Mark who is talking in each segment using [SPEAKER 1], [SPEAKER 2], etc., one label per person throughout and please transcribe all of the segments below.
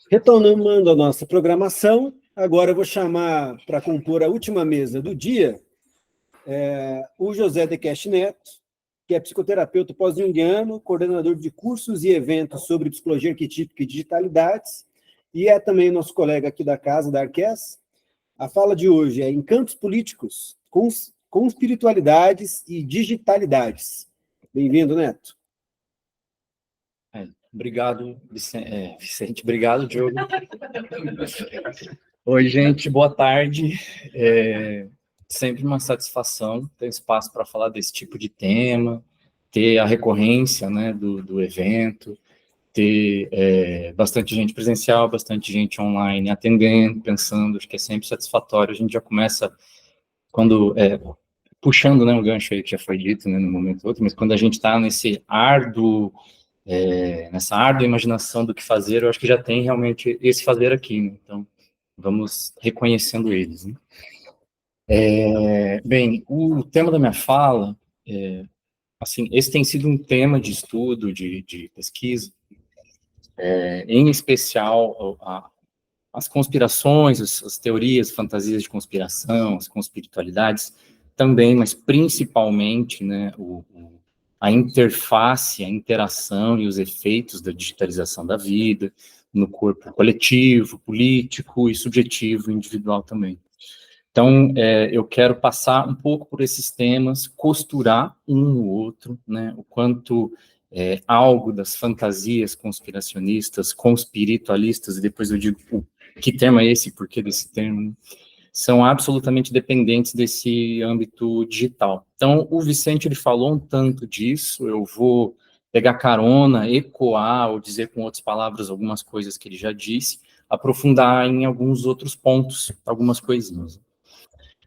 [SPEAKER 1] Retomando a nossa programação, agora eu vou chamar para compor a última mesa do dia o José de Castro Neto, que é psicoterapeuta pós-junguiano, coordenador de cursos e eventos sobre psicologia arquetípica e digitalidades, e é também nosso colega aqui da casa, da Arques. A fala de hoje é Encantos Políticos, com espiritualidades e digitalidades. Bem-vindo, Neto.
[SPEAKER 2] Obrigado, Vicente. Obrigado, Diogo. Oi, gente. Boa tarde. Sempre uma satisfação ter espaço para falar desse tipo de tema, ter a recorrência, né, do evento, ter bastante gente presencial, bastante gente online atendendo, pensando. Acho que é sempre satisfatório. A gente já começa quando... puxando, né, o gancho aí que já foi dito, né, no momento outro, mas quando a gente está nesse nessa árdua imaginação do que fazer, eu acho que já tem realmente esse fazer aqui, né? Então, vamos reconhecendo eles, né? Bem, o tema da minha fala, assim, esse tem sido um tema de estudo, de pesquisa, em especial as conspirações, as teorias, fantasias de conspiração, as conspiritualidades também, mas principalmente, né, a interface, a interação e os efeitos da digitalização da vida no corpo coletivo, político e subjetivo, individual também. Então, eu quero passar um pouco por esses temas, costurar um no outro, né, o quanto algo das fantasias conspiracionistas, conspiritualistas, e depois eu digo que termo é esse, por que desse termo, né, são absolutamente dependentes desse âmbito digital. Então, o Vicente, ele falou um tanto disso, eu vou pegar carona, ecoar, ou dizer com outras palavras algumas coisas que ele já disse, aprofundar em alguns outros pontos, algumas coisinhas.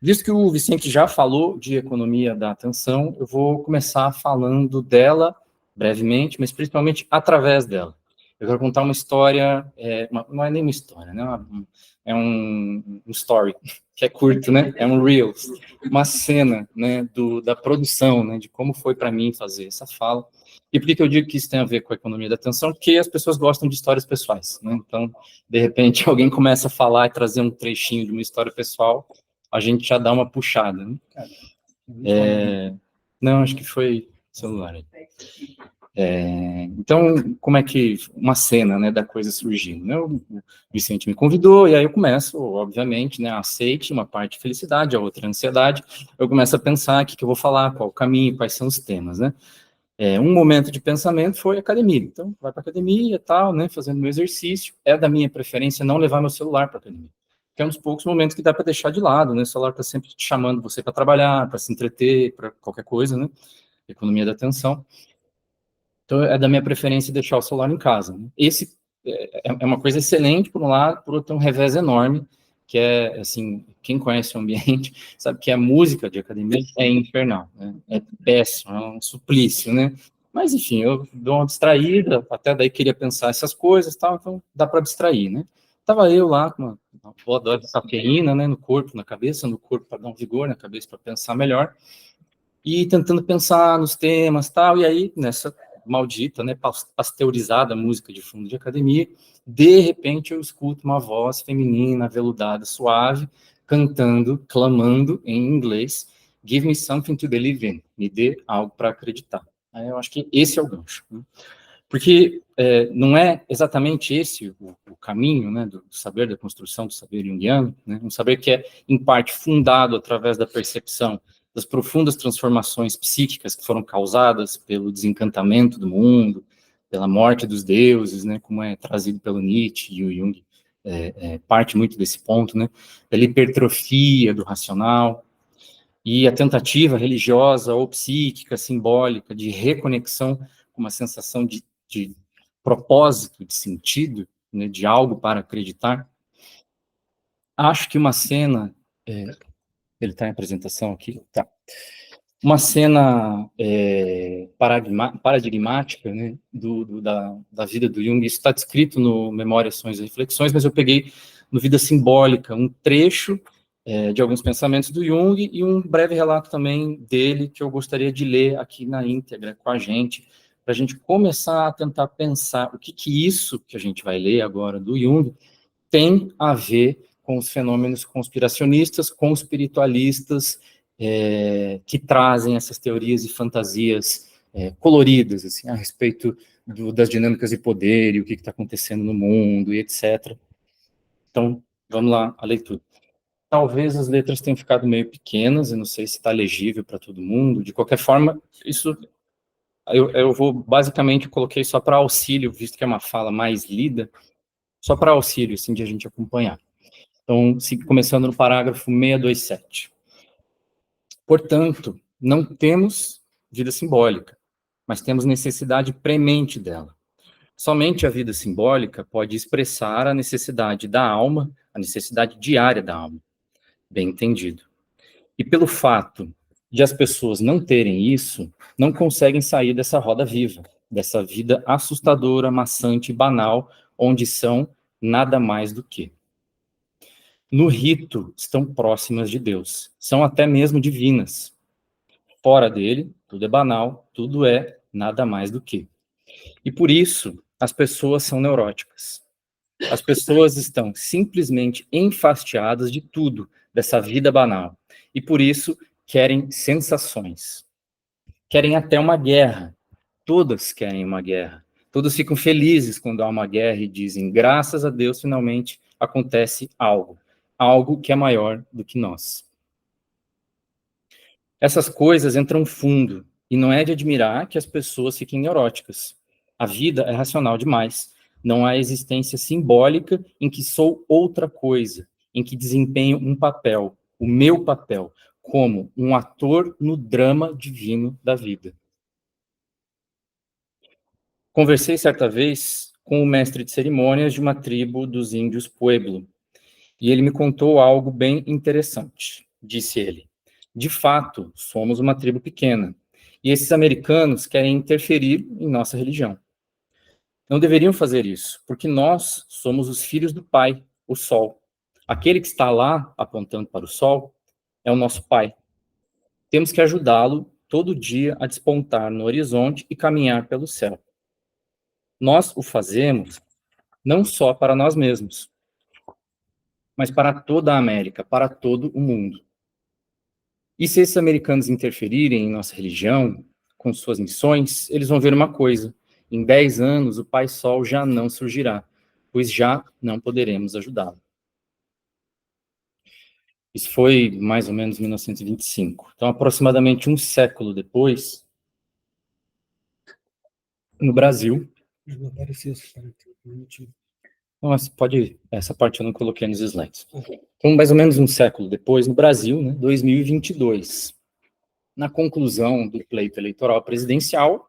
[SPEAKER 2] Visto que o Vicente já falou de economia da atenção, eu vou começar falando dela brevemente, mas principalmente através dela. Eu quero contar uma história, não é nem uma história, né? É um story, que é curto, né? É um Reels, uma cena, né, da produção, né, de como foi para mim fazer essa fala. E por que eu digo que isso tem a ver com a economia da atenção? Porque as pessoas gostam de histórias pessoais, né? Então, de repente, alguém começa a falar e trazer um trechinho de uma história pessoal, a gente já dá uma puxada, né? Não, acho que foi celular aí. Então, como é que uma cena, né, da coisa surgindo, né? O Vicente me convidou, e aí eu começo, obviamente, né, aceite uma parte de felicidade, a outra ansiedade, eu começo a pensar o que eu vou falar, qual o caminho, quais são os temas, né? Um momento de pensamento foi academia, então, vai para academia e tal, né, fazendo meu exercício, da minha preferência não levar meu celular para academia, que é um dos poucos momentos que dá para deixar de lado, né, o celular está sempre te chamando você para trabalhar, para se entreter, para qualquer coisa, né, economia da atenção. Então, é da minha preferência deixar o celular em casa, né? Esse é uma coisa excelente, por um lado, por outro, tem um revés enorme, que é, assim, quem conhece o ambiente sabe que a música de academia é infernal, né? É péssimo, é um suplício, né? Mas, enfim, eu dou uma distraída, até daí queria pensar essas coisas, tal, então dá para distrair, né? Tava eu lá com uma boa dose de cafeína, né, no corpo, na cabeça, no corpo para dar um vigor, na cabeça para pensar melhor, e tentando pensar nos temas, tal, e aí, nessa maldita, né, pasteurizada música de fundo de academia, de repente eu escuto uma voz feminina, aveludada, suave, cantando, clamando em inglês, "Give me something to believe in", me dê algo para acreditar. Aí eu acho que esse é o gancho, né? Porque não é exatamente esse o caminho, né, do saber, da construção do saber junguiano, né, um saber que é, em parte, fundado através da percepção das profundas transformações psíquicas que foram causadas pelo desencantamento do mundo, pela morte dos deuses, né, como é trazido pelo Nietzsche e o Jung, parte muito desse ponto, né, pela hipertrofia do racional, e a tentativa religiosa ou psíquica, simbólica, de reconexão com uma sensação de propósito, de sentido, né, de algo para acreditar. Acho que uma cena... ele está em apresentação aqui? Tá. Uma cena paradigmática, né, da vida do Jung, isso está descrito no Memórias, Sonhos e Reflexões, mas eu peguei no Vida Simbólica, um trecho de alguns pensamentos do Jung e um breve relato também dele, que eu gostaria de ler aqui na íntegra com a gente, para a gente começar a tentar pensar o que isso que a gente vai ler agora do Jung tem a ver com os fenômenos conspiracionistas, conspiritualistas, que trazem essas teorias e fantasias coloridas, assim, a respeito das dinâmicas de poder e o que está acontecendo no mundo e etc. Então, vamos lá, a leitura. Talvez as letras tenham ficado meio pequenas, eu não sei se está legível para todo mundo. De qualquer forma, isso eu vou, basicamente, coloquei só para auxílio, visto que é uma fala mais lida, só para auxílio, assim, de a gente acompanhar. Então, começando no parágrafo 627. Portanto, não temos vida simbólica, mas temos necessidade premente dela. Somente a vida simbólica pode expressar a necessidade da alma, a necessidade diária da alma. Bem entendido. E pelo fato de as pessoas não terem isso, não conseguem sair dessa roda viva, dessa vida assustadora, maçante e banal, onde são nada mais do que. No rito, estão próximas de Deus, são até mesmo divinas. Fora dele, tudo é banal, tudo é nada mais do que. E por isso, as pessoas são neuróticas. As pessoas estão simplesmente enfastiadas de tudo, dessa vida banal. E por isso, querem sensações. Querem até uma guerra. Todas querem uma guerra. Todos ficam felizes quando há uma guerra e dizem, graças a Deus, finalmente acontece algo. Algo que é maior do que nós. Essas coisas entram fundo, e não é de admirar que as pessoas fiquem neuróticas. A vida é racional demais. Não há existência simbólica em que sou outra coisa, em que desempenho um papel, o meu papel, como um ator no drama divino da vida. Conversei certa vez com o mestre de cerimônias de uma tribo dos índios Pueblo, e ele me contou algo bem interessante. Disse ele, de fato, somos uma tribo pequena, e esses americanos querem interferir em nossa religião. Não deveriam fazer isso, porque nós somos os filhos do Pai, o Sol. Aquele que está lá, apontando para o Sol, é o nosso Pai. Temos que ajudá-lo todo dia a despontar no horizonte e caminhar pelo céu. Nós o fazemos não só para nós mesmos, mas para toda a América, para todo o mundo. E se esses americanos interferirem em nossa religião, com suas missões, eles vão ver uma coisa. Em 10 anos, o Pai Sol já não surgirá, pois já não poderemos ajudá-lo. Isso foi mais ou menos 1925. Então, aproximadamente um século depois, no Brasil...
[SPEAKER 1] Não apareceu essa parte.
[SPEAKER 2] Nossa, pode ir. Essa parte eu não coloquei nos slides. Então, mais ou menos um século depois, no Brasil, né, 2022, na conclusão do pleito eleitoral presidencial,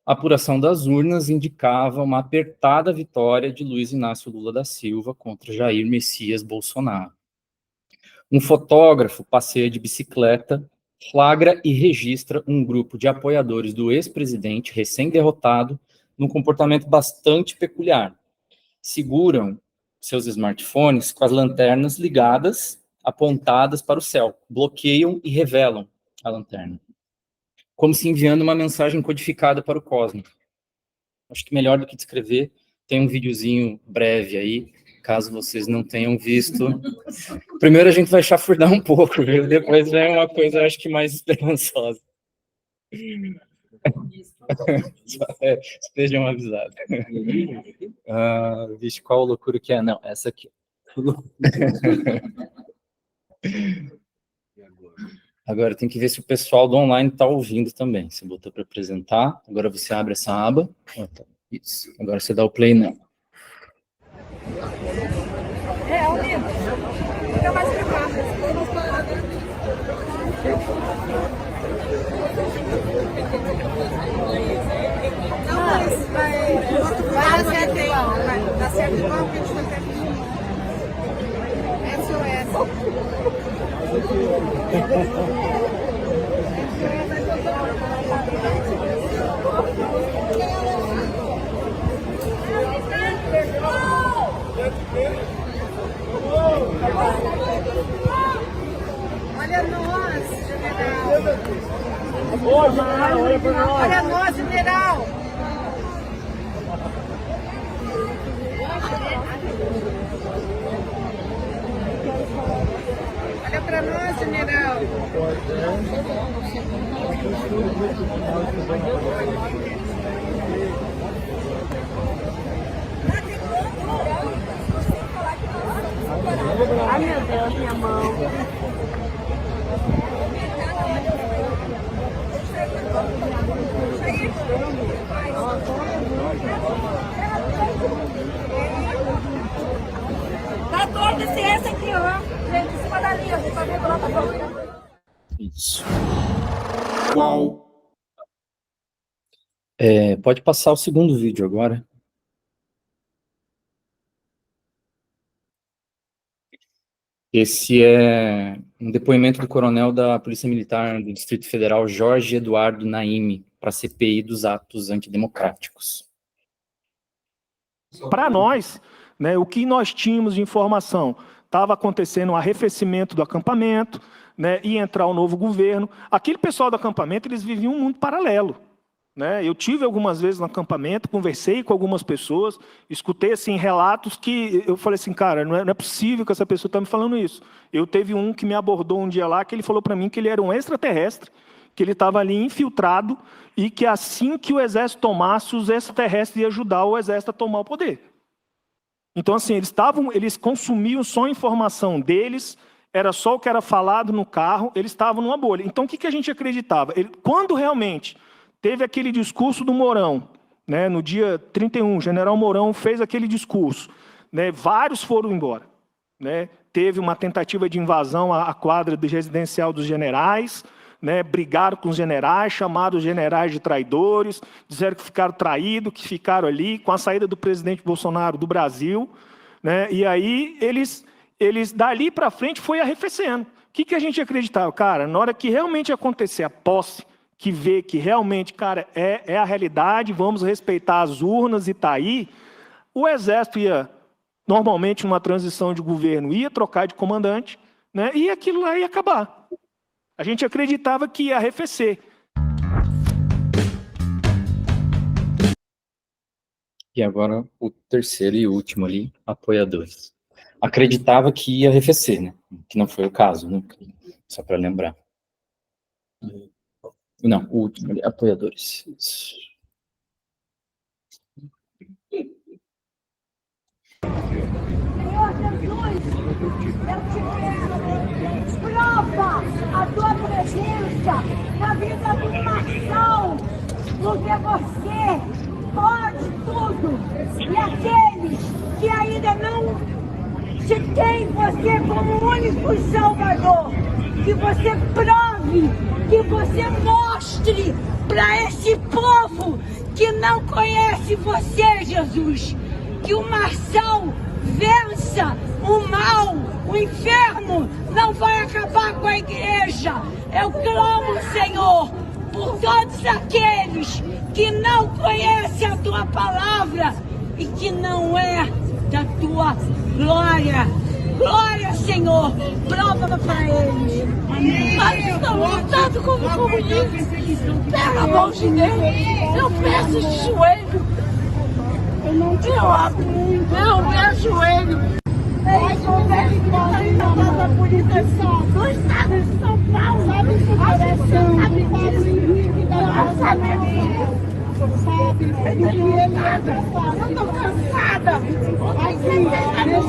[SPEAKER 2] a apuração das urnas indicava uma apertada vitória de Luiz Inácio Lula da Silva contra Jair Messias Bolsonaro. Um fotógrafo passeia de bicicleta, flagra e registra um grupo de apoiadores do ex-presidente recém-derrotado num comportamento bastante peculiar. Seguram seus smartphones com as lanternas ligadas, apontadas para o céu, bloqueiam e revelam a lanterna, como se enviando uma mensagem codificada para o cosmos. Acho que melhor do que descrever, tem um videozinho breve aí, caso vocês não tenham visto. Primeiro a gente vai chafurdar um pouco, viu? Depois vem uma coisa, acho que mais esperançosa. Estejam avisados. Vixe, qual loucura que é? Não, essa aqui. Agora tem que ver se o pessoal do online está ouvindo também. Você botou para apresentar, agora você abre essa aba. Isso. Agora você dá o play nela. Fica mais pra cá.
[SPEAKER 3] Vai dar certo igual, vai dar certo igual, porque a gente vai ter que SOS. Olha nós, general. Olha nós, general. general.
[SPEAKER 4] Ai, meu Deus, minha mão.
[SPEAKER 3] Tá doido esse aqui, ó. Gente, em cima da linha, a gente tá vendo lá, tá falando.
[SPEAKER 2] Isso. Pode passar o segundo vídeo agora. Esse é um depoimento do coronel da Polícia Militar do Distrito Federal, Jorge Eduardo Naime, para a CPI dos atos antidemocráticos.
[SPEAKER 5] Para nós, né, o que nós tínhamos de informação? Estava acontecendo um arrefecimento do acampamento, né, ia entrar o novo governo. Aquele pessoal do acampamento, eles viviam um mundo paralelo. Né? Eu tive algumas vezes no acampamento, conversei com algumas pessoas, escutei assim, relatos que eu falei assim, cara, não é possível que essa pessoa está me falando isso. Eu teve um que me abordou um dia lá, que ele falou para mim que ele era um extraterrestre, que ele estava ali infiltrado e que assim que o exército tomasse, os extraterrestres iam ajudar o exército a tomar o poder. Então, assim, eles consumiam só a informação deles, era só o que era falado no carro, eles estavam numa bolha. Então, o que a gente acreditava? Quando realmente teve aquele discurso do Mourão, né, no dia 31, o general Mourão fez aquele discurso, né, vários foram embora. Né, teve uma tentativa de invasão à quadra residencial dos generais, né, brigaram com os generais, chamaram os generais de traidores, disseram que ficaram traídos, que ficaram ali, com a saída do presidente Bolsonaro do Brasil. Né, e aí, eles dali para frente, foi arrefecendo. O que a gente acreditava? Cara, na hora que realmente acontecer a posse, que vê que realmente, cara, é a realidade, vamos respeitar as urnas e está aí, o Exército ia, normalmente, numa transição de governo, ia trocar de comandante, né, e aquilo lá ia acabar. A gente acreditava que ia arrefecer.
[SPEAKER 2] E agora o terceiro e último ali, apoiadores. Acreditava que ia arrefecer, né? Que não foi o caso, né? Só para lembrar. Não, o último ali, apoiadores. Isso.
[SPEAKER 4] Senhor Jesus, eu te peço, prova a tua presença na vida do Marção, porque você pode tudo. E aqueles que ainda não te têm você como único Salvador, que você prove, que você mostre para esse povo que não conhece você, Jesus, que o Marção vença o mal, o inferno não vai acabar com a igreja. Eu clamo, Senhor, por todos aqueles que não conhecem a tua palavra e que não é da tua glória. Glória, Senhor, prova para eles. Mas estamos lutando contra o comunismo. Pega a mão de Deus. Eu peço de joelho. Eu me ajoelho. Eles vão ver que nós estamos na polícia do estado de São Paulo. Sabe o seu coração? Sabe disso? Nós sabemos. Eu não tenho nada. Eu estou cansada. Eu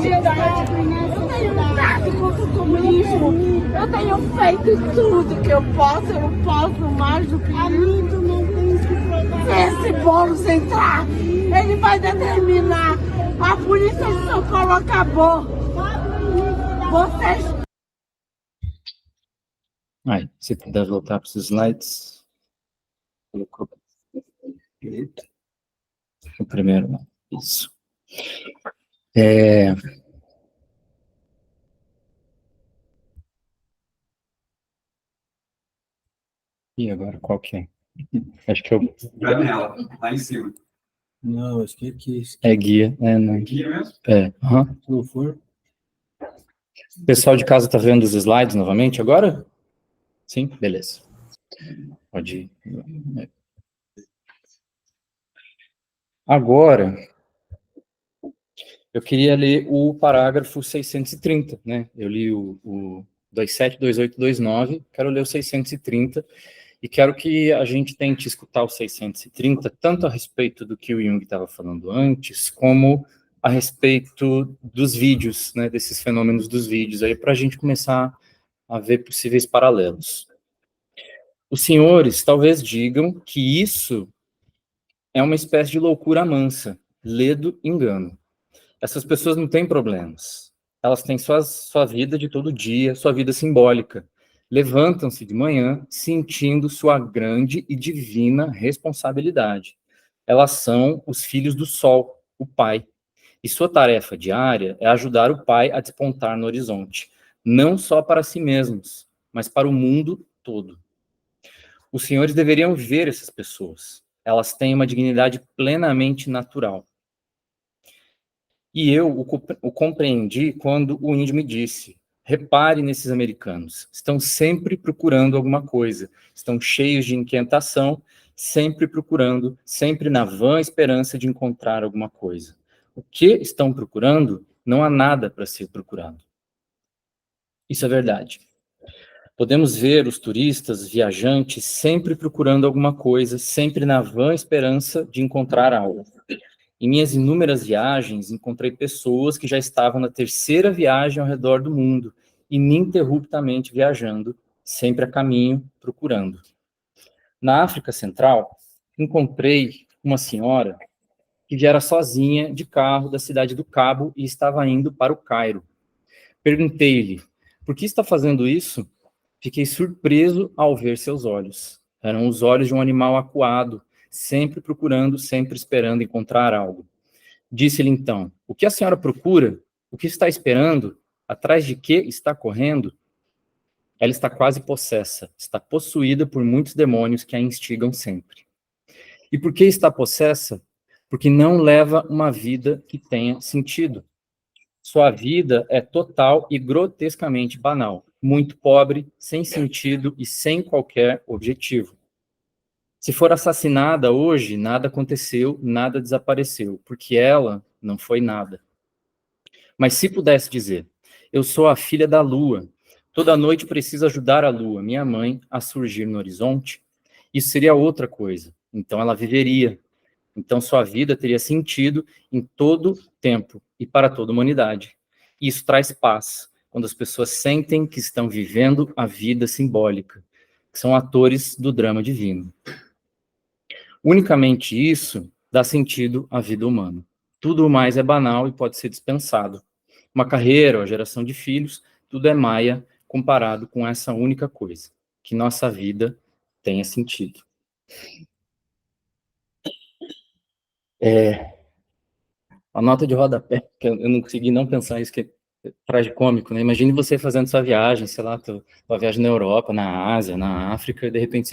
[SPEAKER 4] tenho nada contra o comunismo. Eu tenho feito tudo que eu posso mais do que isso. Se esse Boulos entrar, ele vai determinar. A polícia de São Paulo acabou. Vocês...
[SPEAKER 2] Aí, você puder voltar para os slides. O primeiro, não. Isso. E agora, qual que é? Acho que eu...
[SPEAKER 6] Janela, lá em cima.
[SPEAKER 1] Não, acho que é aqui.
[SPEAKER 2] É guia, não.
[SPEAKER 6] Guia mesmo?
[SPEAKER 1] Se não for...
[SPEAKER 2] O pessoal de casa está vendo os slides novamente agora? Sim? Beleza. Pode ir. Agora, eu queria ler o parágrafo 630, né? Eu li o 27, 28, 29, quero ler o 630, e quero que a gente tente escutar o 630, tanto a respeito do que o Jung estava falando antes, como a respeito dos vídeos, né, desses fenômenos dos vídeos, aí para a gente começar a ver possíveis paralelos. Os senhores talvez digam que isso é uma espécie de loucura mansa, ledo engano. Essas pessoas não têm problemas. Elas têm sua vida de todo dia, sua vida simbólica. Levantam-se de manhã sentindo sua grande e divina responsabilidade. Elas são os filhos do sol, o pai. E sua tarefa diária é ajudar o pai a despontar no horizonte, não só para si mesmos, mas para o mundo todo. Os senhores deveriam ver essas pessoas. Elas têm uma dignidade plenamente natural. E eu o compreendi quando o índio me disse: repare nesses americanos, estão sempre procurando alguma coisa, estão cheios de inquietação, sempre procurando, sempre na vã esperança de encontrar alguma coisa. O que estão procurando, não há nada para ser procurado. Isso é verdade. Podemos ver os turistas, viajantes, sempre procurando alguma coisa, sempre na vã esperança de encontrar algo. Em minhas inúmeras viagens, encontrei pessoas que já estavam na terceira viagem ao redor do mundo, ininterruptamente viajando, sempre a caminho, procurando. Na África Central, encontrei uma senhora que viera sozinha de carro da cidade do Cabo e estava indo para o Cairo. Perguntei-lhe: por que está fazendo isso? Fiquei surpreso ao ver seus olhos. Eram os olhos de um animal acuado, sempre procurando, sempre esperando encontrar algo. Disse-lhe então: o que a senhora procura? O que está esperando? Atrás de que está correndo? Ela está quase possessa, está possuída por muitos demônios que a instigam sempre. E por que está possessa? Porque não leva uma vida que tenha sentido. Sua vida é total e grotescamente banal, muito pobre, sem sentido e sem qualquer objetivo. Se for assassinada hoje, nada aconteceu, nada desapareceu, porque ela não foi nada. Mas se pudesse dizer: eu sou a filha da lua, toda noite preciso ajudar a lua, minha mãe, a surgir no horizonte, isso seria outra coisa. Então ela viveria. Então sua vida teria sentido em todo tempo e para toda a humanidade. E isso traz paz, quando as pessoas sentem que estão vivendo a vida simbólica, que são atores do drama divino. Unicamente isso dá sentido à vida humana. Tudo mais é banal e pode ser dispensado. Uma carreira, a geração de filhos, tudo é maia comparado com essa única coisa, que nossa vida tenha sentido. A nota de rodapé, que eu não consegui não pensar isso, que é tragicômico, né? Imagine você fazendo sua viagem, sei lá, tua viagem na Europa, na Ásia, na África, e de repente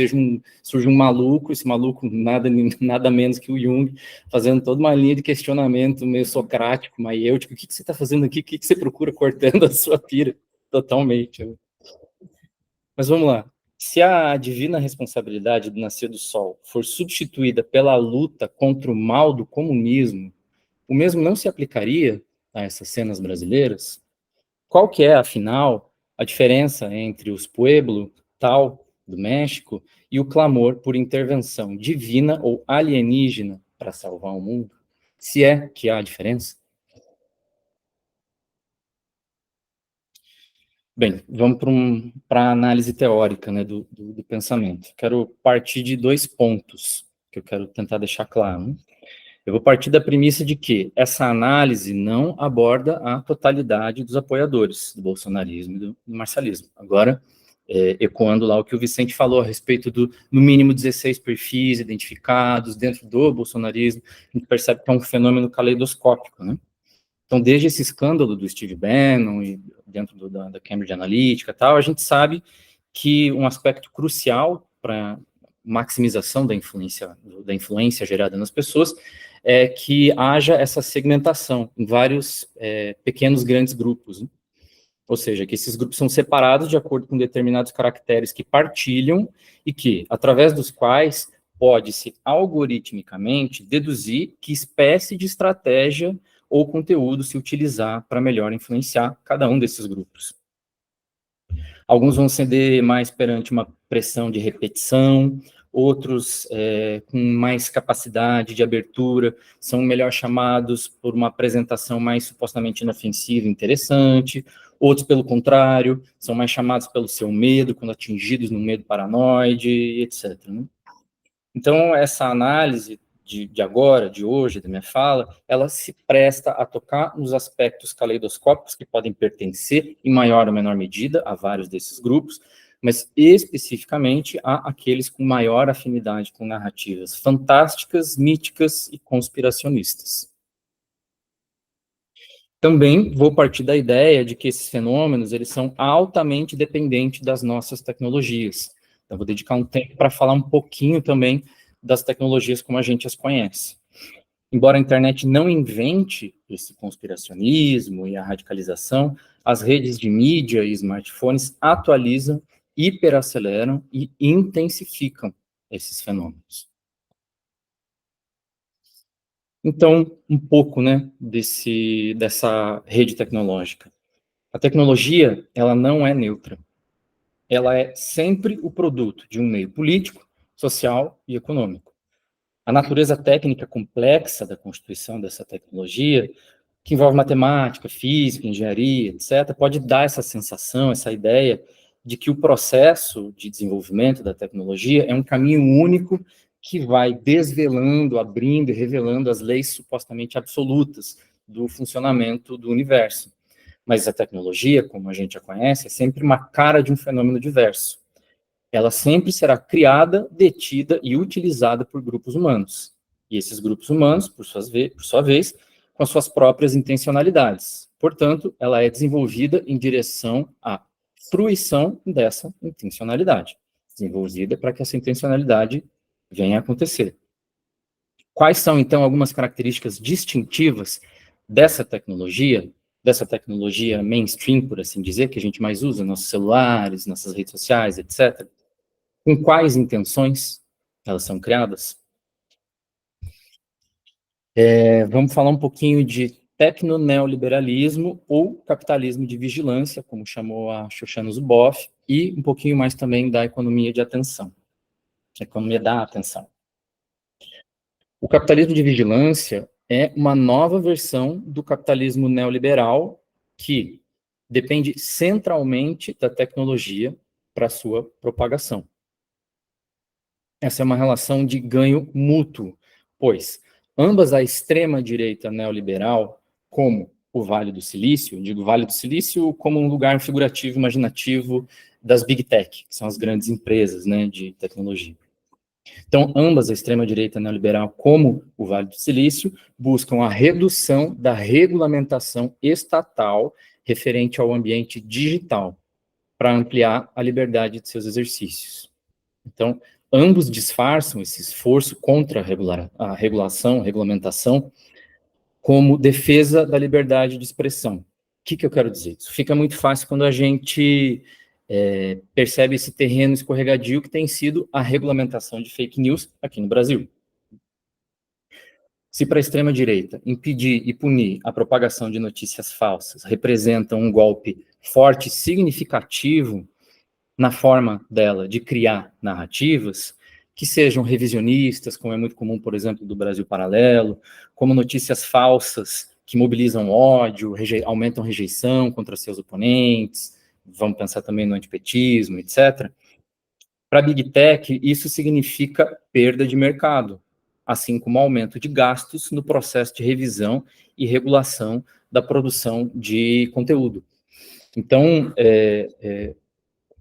[SPEAKER 2] surge um maluco, esse maluco nada menos que o Jung, fazendo toda uma linha de questionamento meio socrático, maiêutico: o que você está fazendo aqui? O que você procura cortando a sua pira? Totalmente. Mas vamos lá. Se a divina responsabilidade do nascer do sol for substituída pela luta contra o mal do comunismo, o mesmo não se aplicaria a essas cenas brasileiras? Qual que é, afinal, a diferença entre os pueblo tal do México e o clamor por intervenção divina ou alienígena para salvar o mundo? Se é que há diferença? Bem, vamos para a análise teórica, né, do pensamento. Quero partir de 2 pontos que eu quero tentar deixar claro, né? Eu vou partir da premissa de que essa análise não aborda a totalidade dos apoiadores do bolsonarismo e do marcialismo. Agora, ecoando lá o que o Vicente falou a respeito no mínimo 16 perfis identificados dentro do bolsonarismo, a gente percebe que é um fenômeno caleidoscópico, né? Então, desde esse escândalo do Steve Bannon e dentro da Cambridge Analytica e tal, a gente sabe que um aspecto crucial para maximização da influência gerada nas pessoas é que haja essa segmentação em vários pequenos, grandes grupos, né? Ou seja, que esses grupos são separados de acordo com determinados caracteres que partilham e que, através dos quais, pode-se algoritmicamente deduzir que espécie de estratégia ou conteúdo se utilizar para melhor influenciar cada um desses grupos. Alguns vão ceder mais perante uma pressão de repetição, outros com mais capacidade de abertura, são melhor chamados por uma apresentação mais supostamente inofensiva e interessante, outros, pelo contrário, são mais chamados pelo seu medo, quando atingidos no medo paranoide, etc. Né? Então, essa análise de agora, de hoje, da minha fala, ela se presta a tocar nos aspectos caleidoscópicos que podem pertencer, em maior ou menor medida, a vários desses grupos, mas especificamente a aqueles com maior afinidade com narrativas fantásticas, míticas e conspiracionistas. Também vou partir da ideia de que esses fenômenos, eles são altamente dependentes das nossas tecnologias. Então, vou dedicar um tempo para falar um pouquinho também das tecnologias como a gente as conhece. Embora a internet não invente esse conspiracionismo e a radicalização, as redes de mídia e smartphones atualizam, hiperaceleram e intensificam esses fenômenos. Então, um pouco, né, dessa rede tecnológica. A tecnologia, ela não é neutra. Ela é sempre o produto de um meio político, social e econômico. A natureza técnica complexa da constituição dessa tecnologia, que envolve matemática, física, engenharia, etc., pode dar essa sensação, essa ideia de que o processo de desenvolvimento da tecnologia é um caminho único que vai desvelando, abrindo e revelando as leis supostamente absolutas do funcionamento do universo. Mas a tecnologia, como a gente a conhece, é sempre uma cara de um fenômeno diverso. Ela sempre será criada, detida e utilizada por grupos humanos. E esses grupos humanos, por sua vez, com as suas próprias intencionalidades. Portanto, ela é desenvolvida em direção à fruição dessa intencionalidade. Desenvolvida para que essa intencionalidade venha a acontecer. Quais são, então, algumas características distintivas dessa tecnologia mainstream, por assim dizer, que a gente mais usa, nossos celulares, nossas redes sociais, etc., com quais intenções elas são criadas? Vamos falar um pouquinho de tecno-neoliberalismo ou capitalismo de vigilância, como chamou a Shoshana Zuboff, e um pouquinho mais também da economia de atenção, economia da atenção. O capitalismo de vigilância é uma nova versão do capitalismo neoliberal que depende centralmente da tecnologia para sua propagação. Essa é uma relação de ganho mútuo, pois ambas a extrema-direita neoliberal, como o Vale do Silício, digo Vale do Silício como um lugar figurativo, imaginativo das Big Tech, que são as grandes empresas, né, de tecnologia. Então, ambas a extrema-direita neoliberal, como o Vale do Silício, buscam a redução da regulamentação estatal referente ao ambiente digital, para ampliar a liberdade de seus exercícios. Então, ambos disfarçam esse esforço contra a regulamentação, como defesa da liberdade de expressão. O que eu quero dizer? Isso fica muito fácil quando a gente percebe esse terreno escorregadio que tem sido a regulamentação de fake news aqui no Brasil. Se para a extrema-direita impedir e punir a propagação de notícias falsas representa um golpe forte e significativo na forma dela de criar narrativas que sejam revisionistas, como é muito comum, por exemplo, do Brasil Paralelo, como notícias falsas que mobilizam ódio, aumentam rejeição contra seus oponentes, vamos pensar também no antipetismo, etc. Para a Big Tech, isso significa perda de mercado, assim como aumento de gastos no processo de revisão e regulação da produção de conteúdo. Então,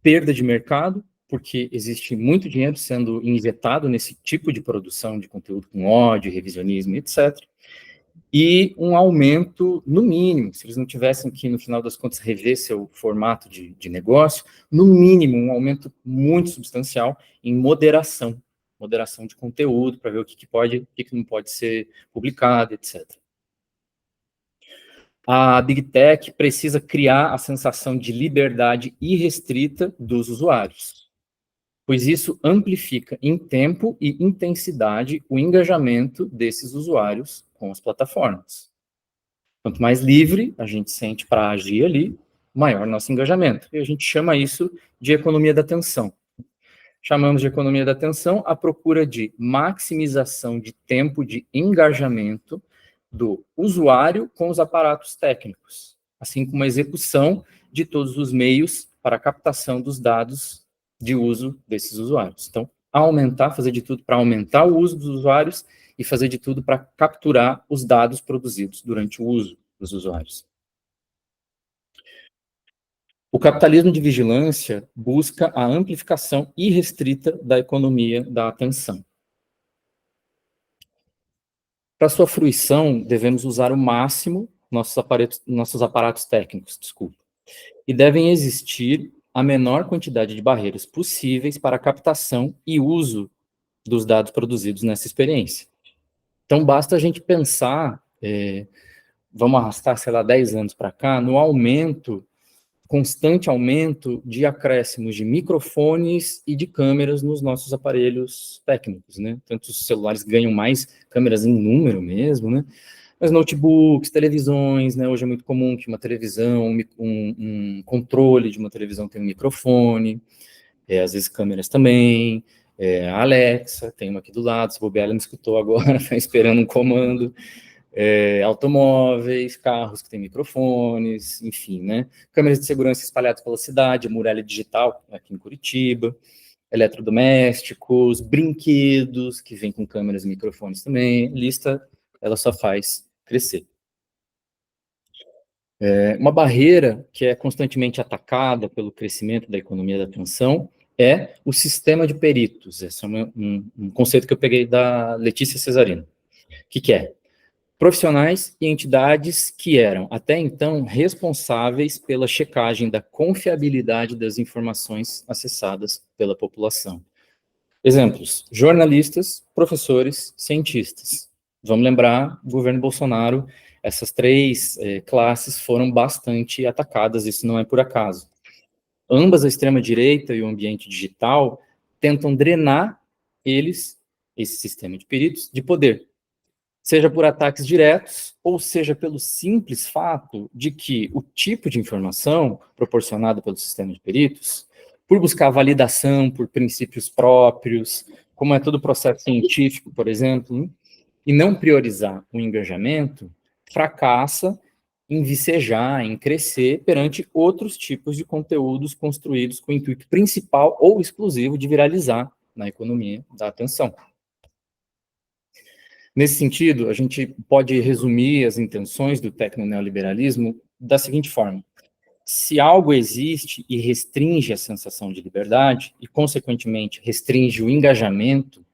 [SPEAKER 2] perda de mercado, porque existe muito dinheiro sendo injetado nesse tipo de produção de conteúdo com ódio, revisionismo, etc. E um aumento, no mínimo, se eles não tivessem que, no final das contas, rever seu formato de negócio, no mínimo, um aumento muito substancial em moderação de conteúdo, para ver o que pode, o que não pode ser publicado, etc. A Big Tech precisa criar a sensação de liberdade irrestrita dos usuários, pois isso amplifica em tempo e intensidade o engajamento desses usuários com as plataformas. Quanto mais livre a gente sente para agir ali, maior nosso engajamento. E a gente chama isso de economia da atenção. Chamamos de economia da atenção a procura de maximização de tempo de engajamento do usuário com os aparatos técnicos, assim como a execução de todos os meios para a captação dos dados de uso desses usuários. Então, fazer de tudo para aumentar o uso dos usuários e fazer de tudo para capturar os dados produzidos durante o uso dos usuários. O capitalismo de vigilância busca a amplificação irrestrita da economia da atenção. Para sua fruição, devemos usar o máximo nossos aparatos técnicos, e devem existir a menor quantidade de barreiras possíveis para a captação e uso dos dados produzidos nessa experiência. Então, basta a gente pensar, vamos arrastar, sei lá, 10 anos para cá, no constante aumento de acréscimos de microfones e de câmeras nos nossos aparelhos técnicos, né? Tanto os celulares ganham mais câmeras em número mesmo, né? Mas notebooks, televisões, né? Hoje é muito comum que uma televisão, um controle de uma televisão tenha um microfone, às vezes câmeras também, a Alexa, tem uma aqui do lado, se bobear, ela me escutou agora, está esperando um comando. Automóveis, carros que têm microfones, enfim, né? Câmeras de segurança espalhadas pela cidade, a muralha digital aqui em Curitiba, eletrodomésticos, brinquedos que vêm com câmeras e microfones também, lista, ela só faz crescer. Uma barreira que é constantemente atacada pelo crescimento da economia da atenção é o sistema de peritos. Esse é um conceito que eu peguei da Letícia Cesarino. O que é? Profissionais e entidades que eram, até então, responsáveis pela checagem da confiabilidade das informações acessadas pela população. Exemplos: jornalistas, professores, cientistas. Vamos lembrar, o governo Bolsonaro, essas três classes foram bastante atacadas, isso não é por acaso. Ambas, a extrema-direita e o ambiente digital, tentam drenar esse sistema de peritos, de poder. Seja por ataques diretos, ou seja pelo simples fato de que o tipo de informação proporcionada pelo sistema de peritos, por buscar validação por princípios próprios, como é todo o processo científico, por exemplo, e não priorizar o engajamento, fracassa em vicejar, em crescer perante outros tipos de conteúdos construídos com o intuito principal ou exclusivo de viralizar na economia da atenção. Nesse sentido, a gente pode resumir as intenções do tecnoneoliberalismo da seguinte forma: se algo existe e restringe a sensação de liberdade, e, consequentemente, restringe o engajamento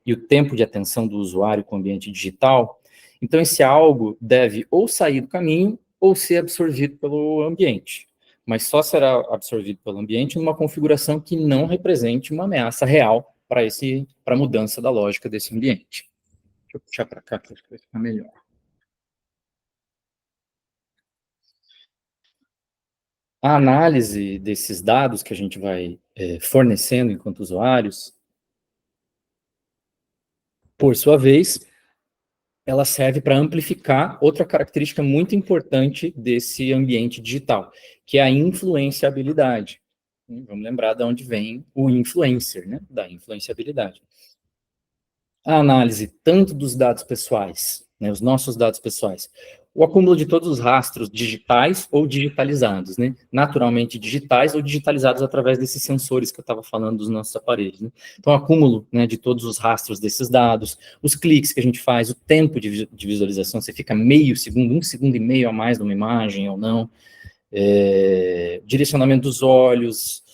[SPEAKER 2] e o tempo de atenção do usuário com o ambiente digital, então esse algo deve ou sair do caminho ou ser absorvido pelo ambiente. Mas só será absorvido pelo ambiente numa configuração que não represente uma ameaça real para a mudança da lógica desse ambiente. Deixa eu puxar para cá, que acho que vai ficar melhor. A análise desses dados que a gente vai fornecendo enquanto usuários, por sua vez, ela serve para amplificar outra característica muito importante desse ambiente digital, que é a influenciabilidade. Vamos lembrar de onde vem o influencer, né? Da influenciabilidade. A análise tanto dos dados pessoais, né, os nossos dados pessoais, o acúmulo de todos os rastros digitais ou digitalizados, né, naturalmente digitais ou digitalizados através desses sensores que eu estava falando dos nossos aparelhos. Né. Então, o acúmulo, né, de todos os rastros desses dados, os cliques que a gente faz, o tempo de visualização, você fica meio segundo, 1,5 segundos a mais numa imagem ou não, direcionamento dos olhos,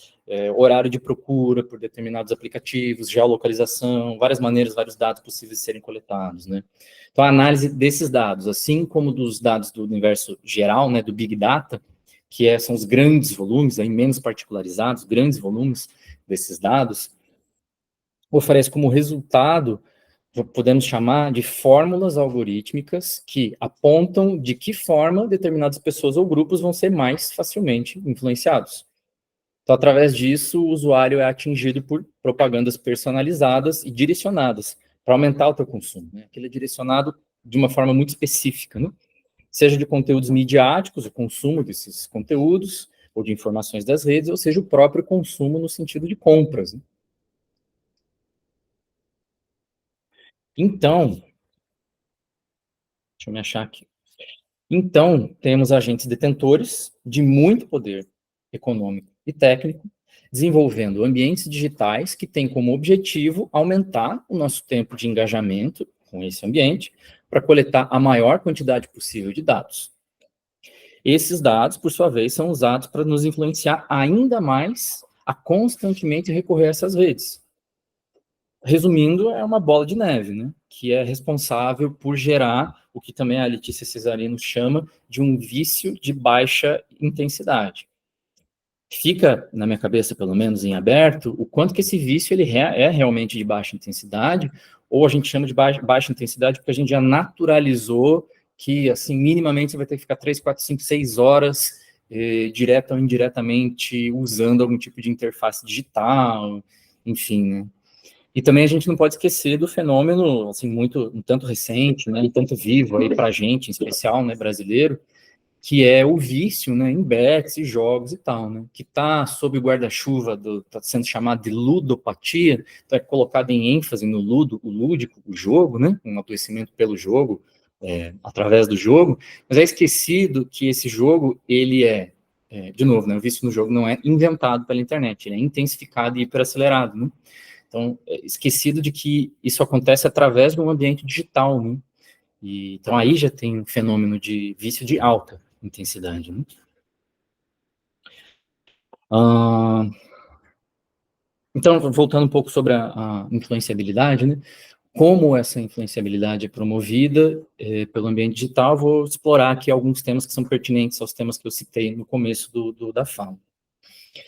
[SPEAKER 2] horário de procura por determinados aplicativos, geolocalização, várias maneiras, vários dados possíveis de serem coletados, né? Então, a análise desses dados, assim como dos dados do universo geral, né, do Big Data, que são os grandes volumes, aí menos particularizados, grandes volumes desses dados, oferece como resultado, podemos chamar de fórmulas algorítmicas que apontam de que forma determinadas pessoas ou grupos vão ser mais facilmente influenciados. Então, através disso, o usuário é atingido por propagandas personalizadas e direcionadas para aumentar o teu consumo. Né? Aquilo é direcionado de uma forma muito específica. Né? seja de conteúdos midiáticos, o consumo desses conteúdos, ou de informações das redes, ou seja, o próprio consumo no sentido de compras, né? Então, deixa eu me achar aqui. Então, temos agentes detentores de muito poder econômico e técnico, desenvolvendo ambientes digitais que têm como objetivo aumentar o nosso tempo de engajamento com esse ambiente para coletar a maior quantidade possível de dados. Esses dados, por sua vez, são usados para nos influenciar ainda mais a constantemente recorrer a essas redes. Resumindo, é uma bola de neve, né? Que é responsável por gerar o que também a Letícia Cesarino chama de um vício de baixa intensidade. Fica, na minha cabeça, pelo menos, em aberto, o quanto que esse vício ele é realmente de baixa intensidade, ou a gente chama de baixa intensidade porque a gente já naturalizou que, assim, minimamente você vai ter que ficar 3, 4, 5, 6 horas, direta ou indiretamente, usando algum tipo de interface digital, enfim, né? E também a gente não pode esquecer do fenômeno, assim, um tanto recente, né, um tanto vivo aí pra gente, em especial, né, brasileiro, que é o vício, né, em bets e jogos e tal, né, que está sob o guarda-chuva, está sendo chamado de ludopatia, então é colocado em ênfase no o lúdico, o jogo, né, um adoecimento pelo jogo, através do jogo, mas é esquecido que esse jogo, ele de novo, né, o vício no jogo não é inventado pela internet, ele é intensificado e hiperacelerado, né. Então, esquecido de que isso acontece através de um ambiente digital, né? Então, aí já tem um fenômeno de vício de alta intensidade, né? Então, voltando um pouco sobre a influenciabilidade, né? Como essa influenciabilidade é promovida pelo ambiente digital, vou explorar aqui alguns temas que são pertinentes aos temas que eu citei no começo da fala.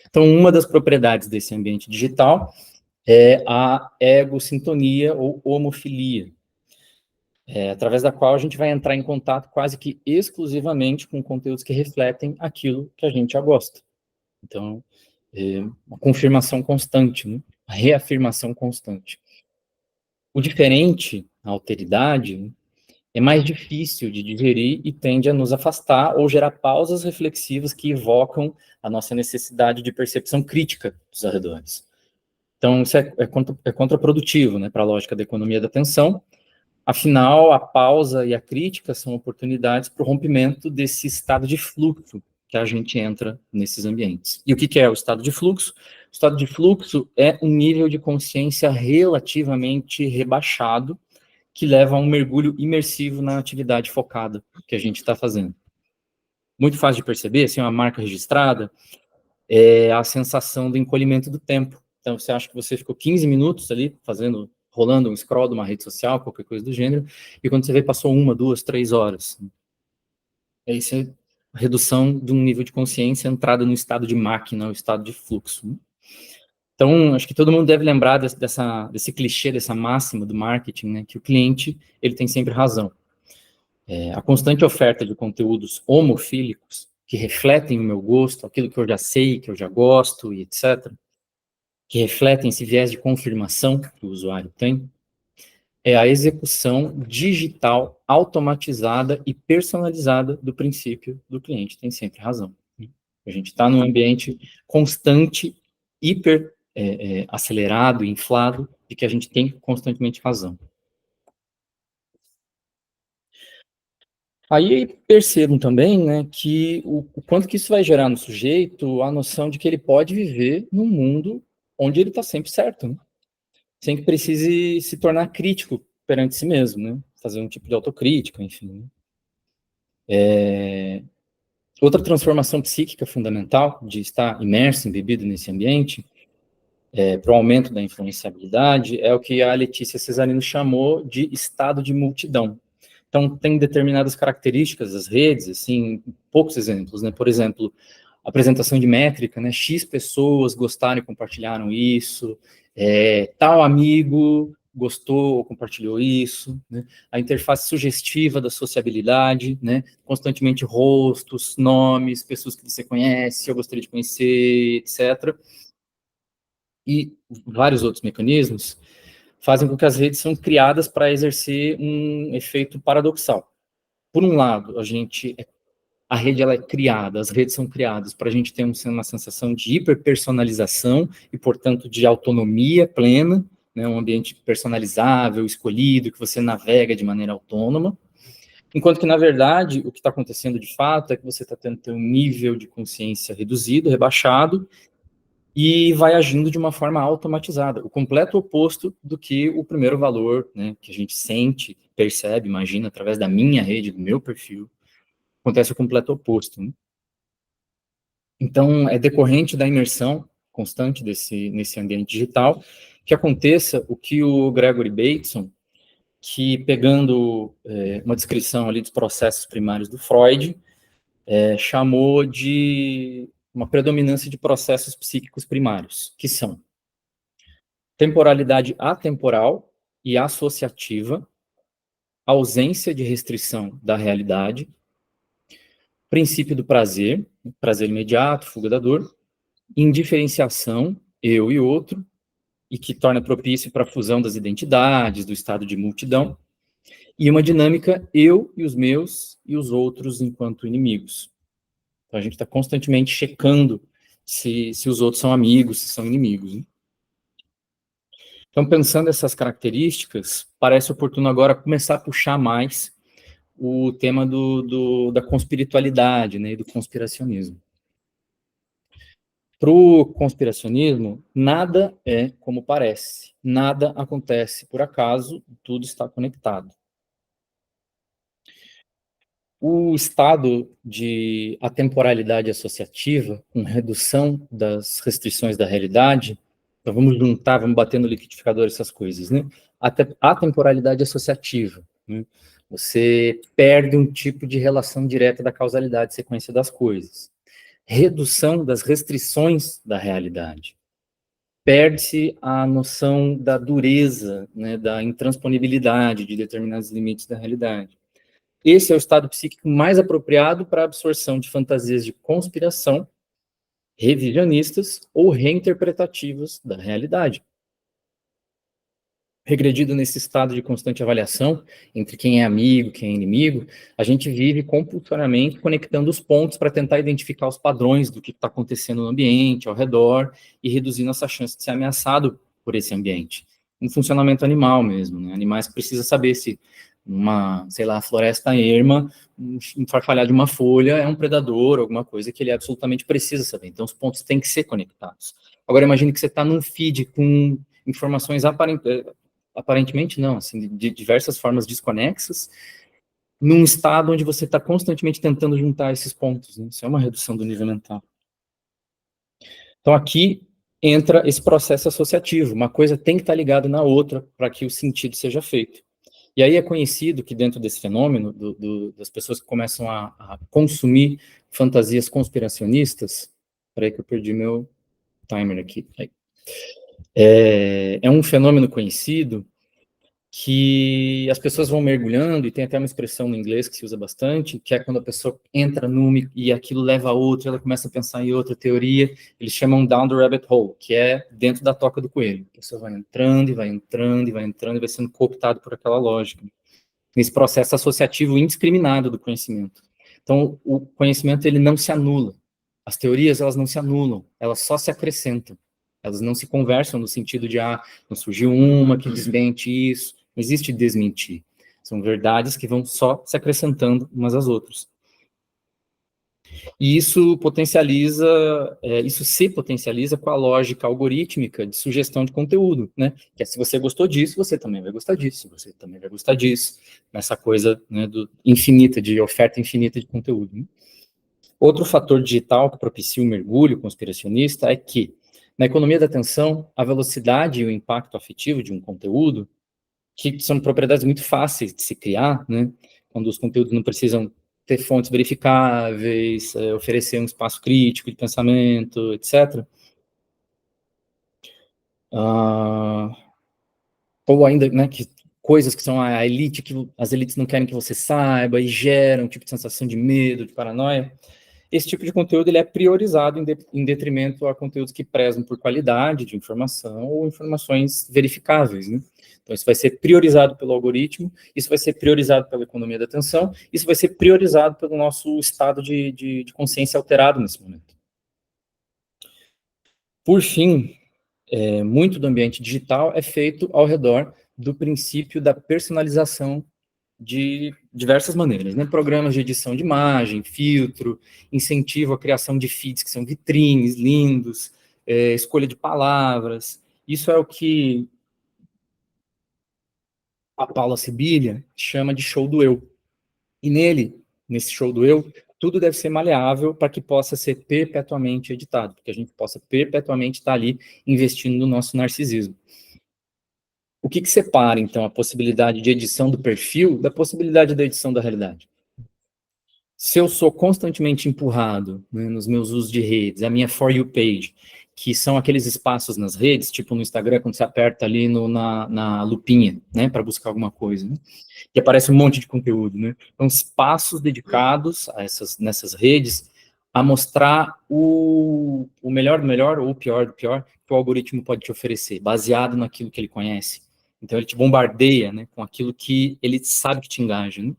[SPEAKER 2] Então, uma das propriedades desse ambiente digital é a egosintonia ou homofilia, através da qual a gente vai entrar em contato quase que exclusivamente com conteúdos que refletem aquilo que a gente já gosta. Então, uma confirmação constante, né? A reafirmação constante. O diferente, a alteridade, né, é mais difícil de digerir e tende a nos afastar ou gerar pausas reflexivas que evocam a nossa necessidade de percepção crítica dos arredores. Então, isso é contraprodutivo, né, para a lógica da economia da atenção. Afinal, a pausa e a crítica são oportunidades para o rompimento desse estado de fluxo que a gente entra nesses ambientes. E o que é o estado de fluxo? O estado de fluxo é um nível de consciência relativamente rebaixado que leva a um mergulho imersivo na atividade focada que a gente está fazendo. Muito fácil de perceber, assim, uma marca registrada, é a sensação do encolhimento do tempo. Então, você acha que você ficou 15 minutos ali rolando um scroll de uma rede social, qualquer coisa do gênero, e quando você vê, passou 1, 2, 3 horas. Isso é a redução de um nível de consciência, entrada no estado de máquina, o estado de fluxo. Então, acho que todo mundo deve lembrar desse clichê, dessa máxima do marketing, né, que o cliente, ele tem sempre razão. A constante oferta de conteúdos homofílicos, que refletem o meu gosto, aquilo que eu já sei, que eu já gosto, e etc., que refletem esse viés de confirmação que o usuário tem, é a execução digital, automatizada e personalizada do princípio do cliente tem sempre razão. A gente está num ambiente constante, hiper acelerado, inflado, de que a gente tem constantemente razão. Aí percebam também, né, que o quanto que isso vai gerar no sujeito a noção de que ele pode viver num mundo onde ele está sempre certo, né? Sem que precise se tornar crítico perante si mesmo, né? Fazer um tipo de autocrítica, enfim. Outra transformação psíquica fundamental de estar imerso, embebido nesse ambiente, para o aumento da influenciabilidade, é o que a Letícia Cesarino chamou de estado de multidão. Então, tem determinadas características das redes, assim, poucos exemplos, né? Por exemplo, apresentação de métrica, né? X pessoas gostaram e compartilharam isso, tal amigo gostou ou compartilhou isso, né? A interface sugestiva da sociabilidade, né? Constantemente rostos, nomes, pessoas que você conhece, eu gostaria de conhecer, etc. E vários outros mecanismos fazem com que as redes são criadas para exercer um efeito paradoxal. por um lado, a rede ela é criada, as redes são criadas para a gente ter uma sensação de hiperpersonalização e, portanto, de autonomia plena, né, um ambiente personalizável, escolhido, que você navega de maneira autônoma, enquanto que, na verdade, o que está acontecendo de fato é que você está tendo que ter um nível de consciência reduzido, rebaixado, e vai agindo de uma forma automatizada, o completo oposto do que o primeiro valor, né, que a gente sente, percebe, imagina, através da minha rede, do meu perfil. Acontece o completo oposto, né? Então, é decorrente da imersão constante nesse ambiente digital que aconteça o que o Gregory Bateson, que pegando uma descrição ali dos processos primários do Freud, chamou de uma predominância de processos psíquicos primários, que são temporalidade atemporal e associativa, ausência de restrição da realidade, princípio do prazer, prazer imediato, fuga da dor, indiferenciação, eu e outro, e que torna propício para a fusão das identidades, do estado de multidão, e uma dinâmica eu e os meus e os outros enquanto inimigos. Então a gente está constantemente checando se os outros são amigos, se são inimigos, né? Então, pensando essas características, parece oportuno agora começar a puxar mais o tema da conspiritualidade, né, e do conspiracionismo. Para o conspiracionismo, nada é como parece, nada acontece por acaso, tudo está conectado. O estado de atemporalidade associativa, com redução das restrições da realidade, então vamos juntar, vamos bater no liquidificador essas coisas, né? Atemporalidade associativa, né? Você perde um tipo de relação direta da causalidade, sequência das coisas. Redução das restrições da realidade. Perde-se a noção da dureza, né, da intransponibilidade de determinados limites da realidade. Esse é o estado psíquico mais apropriado para a absorção de fantasias de conspiração, revisionistas ou reinterpretativas da realidade. Regredido nesse estado de constante avaliação entre quem é amigo, quem é inimigo, a gente vive compulsoriamente conectando os pontos para tentar identificar os padrões do que está acontecendo no ambiente, ao redor, e reduzir nossa chance de ser ameaçado por esse ambiente. Um funcionamento animal mesmo, né? Animais que precisam saber se uma, sei lá, floresta erma, um farfalhar de uma folha é um predador, alguma coisa que ele absolutamente precisa saber. Então, os pontos têm que ser conectados. Agora, imagine que você está num feed com informações aparentemente não, assim, de diversas formas desconexas, num estado onde você está constantemente tentando juntar esses pontos, né? Isso é uma redução do nível mental. Então, aqui entra esse processo associativo. Uma coisa tem que estar ligada na outra para que o sentido seja feito. E aí é conhecido que dentro desse fenômeno, das pessoas que começam a consumir fantasias conspiracionistas, peraí que eu perdi meu timer aqui. É um fenômeno conhecido que as pessoas vão mergulhando, e tem até uma expressão no inglês que se usa bastante, que é quando a pessoa entra numa e aquilo leva a outra, ela começa a pensar em outra teoria, eles chamam down the rabbit hole, que é dentro da toca do coelho. A pessoa vai entrando, e vai entrando, e vai entrando, e vai sendo cooptado por aquela lógica, nesse processo associativo indiscriminado do conhecimento. Então, o conhecimento, ele não se anula. As teorias, elas não se anulam, elas só se acrescentam. Elas não se conversam no sentido de, não surgiu uma que desmente isso. Não existe desmentir. São verdades que vão só se acrescentando umas às outras. E isso se potencializa com a lógica algorítmica de sugestão de conteúdo, né? Que é, se você gostou disso, você também vai gostar disso, você também vai gostar disso. Nessa coisa, né, infinita, de oferta infinita de conteúdo, né? Outro fator digital que propicia o mergulho conspiracionista é que, na economia da atenção, a velocidade e o impacto afetivo de um conteúdo, que são propriedades muito fáceis de se criar, né? Quando os conteúdos não precisam ter fontes verificáveis, oferecer um espaço crítico de pensamento, etc. Ou ainda, né, que coisas que são a elite, que as elites não querem que você saiba, e geram um tipo de sensação de medo, de paranoia. Esse tipo de conteúdo ele é priorizado em detrimento a conteúdos que prezam por qualidade de informação ou informações verificáveis, né? Então, isso vai ser priorizado pelo algoritmo, isso vai ser priorizado pela economia da atenção, isso vai ser priorizado pelo nosso estado de consciência alterado nesse momento. Por fim, muito do ambiente digital é feito ao redor do princípio da personalização de diversas maneiras, né? Programas de edição de imagem, filtro, incentivo à criação de feeds que são vitrines, lindos, escolha de palavras. Isso é o que a Paula Sibilia chama de show do eu. E nesse show do eu, tudo deve ser maleável para que possa ser perpetuamente editado, porque a gente possa perpetuamente estar ali investindo no nosso narcisismo. O que separa, então, a possibilidade de edição do perfil da possibilidade da edição da realidade? Se eu sou constantemente empurrado, né, nos meus usos de redes, a minha For You page, que são aqueles espaços nas redes, tipo no Instagram, quando você aperta ali na lupinha, né, para buscar alguma coisa, né, que aparece um monte de conteúdo, né? Então, espaços dedicados nessas redes a mostrar o melhor do melhor ou o pior do pior que o algoritmo pode te oferecer, baseado naquilo que ele conhece. Então, ele te bombardeia, né, com aquilo que ele sabe que te engaja, né?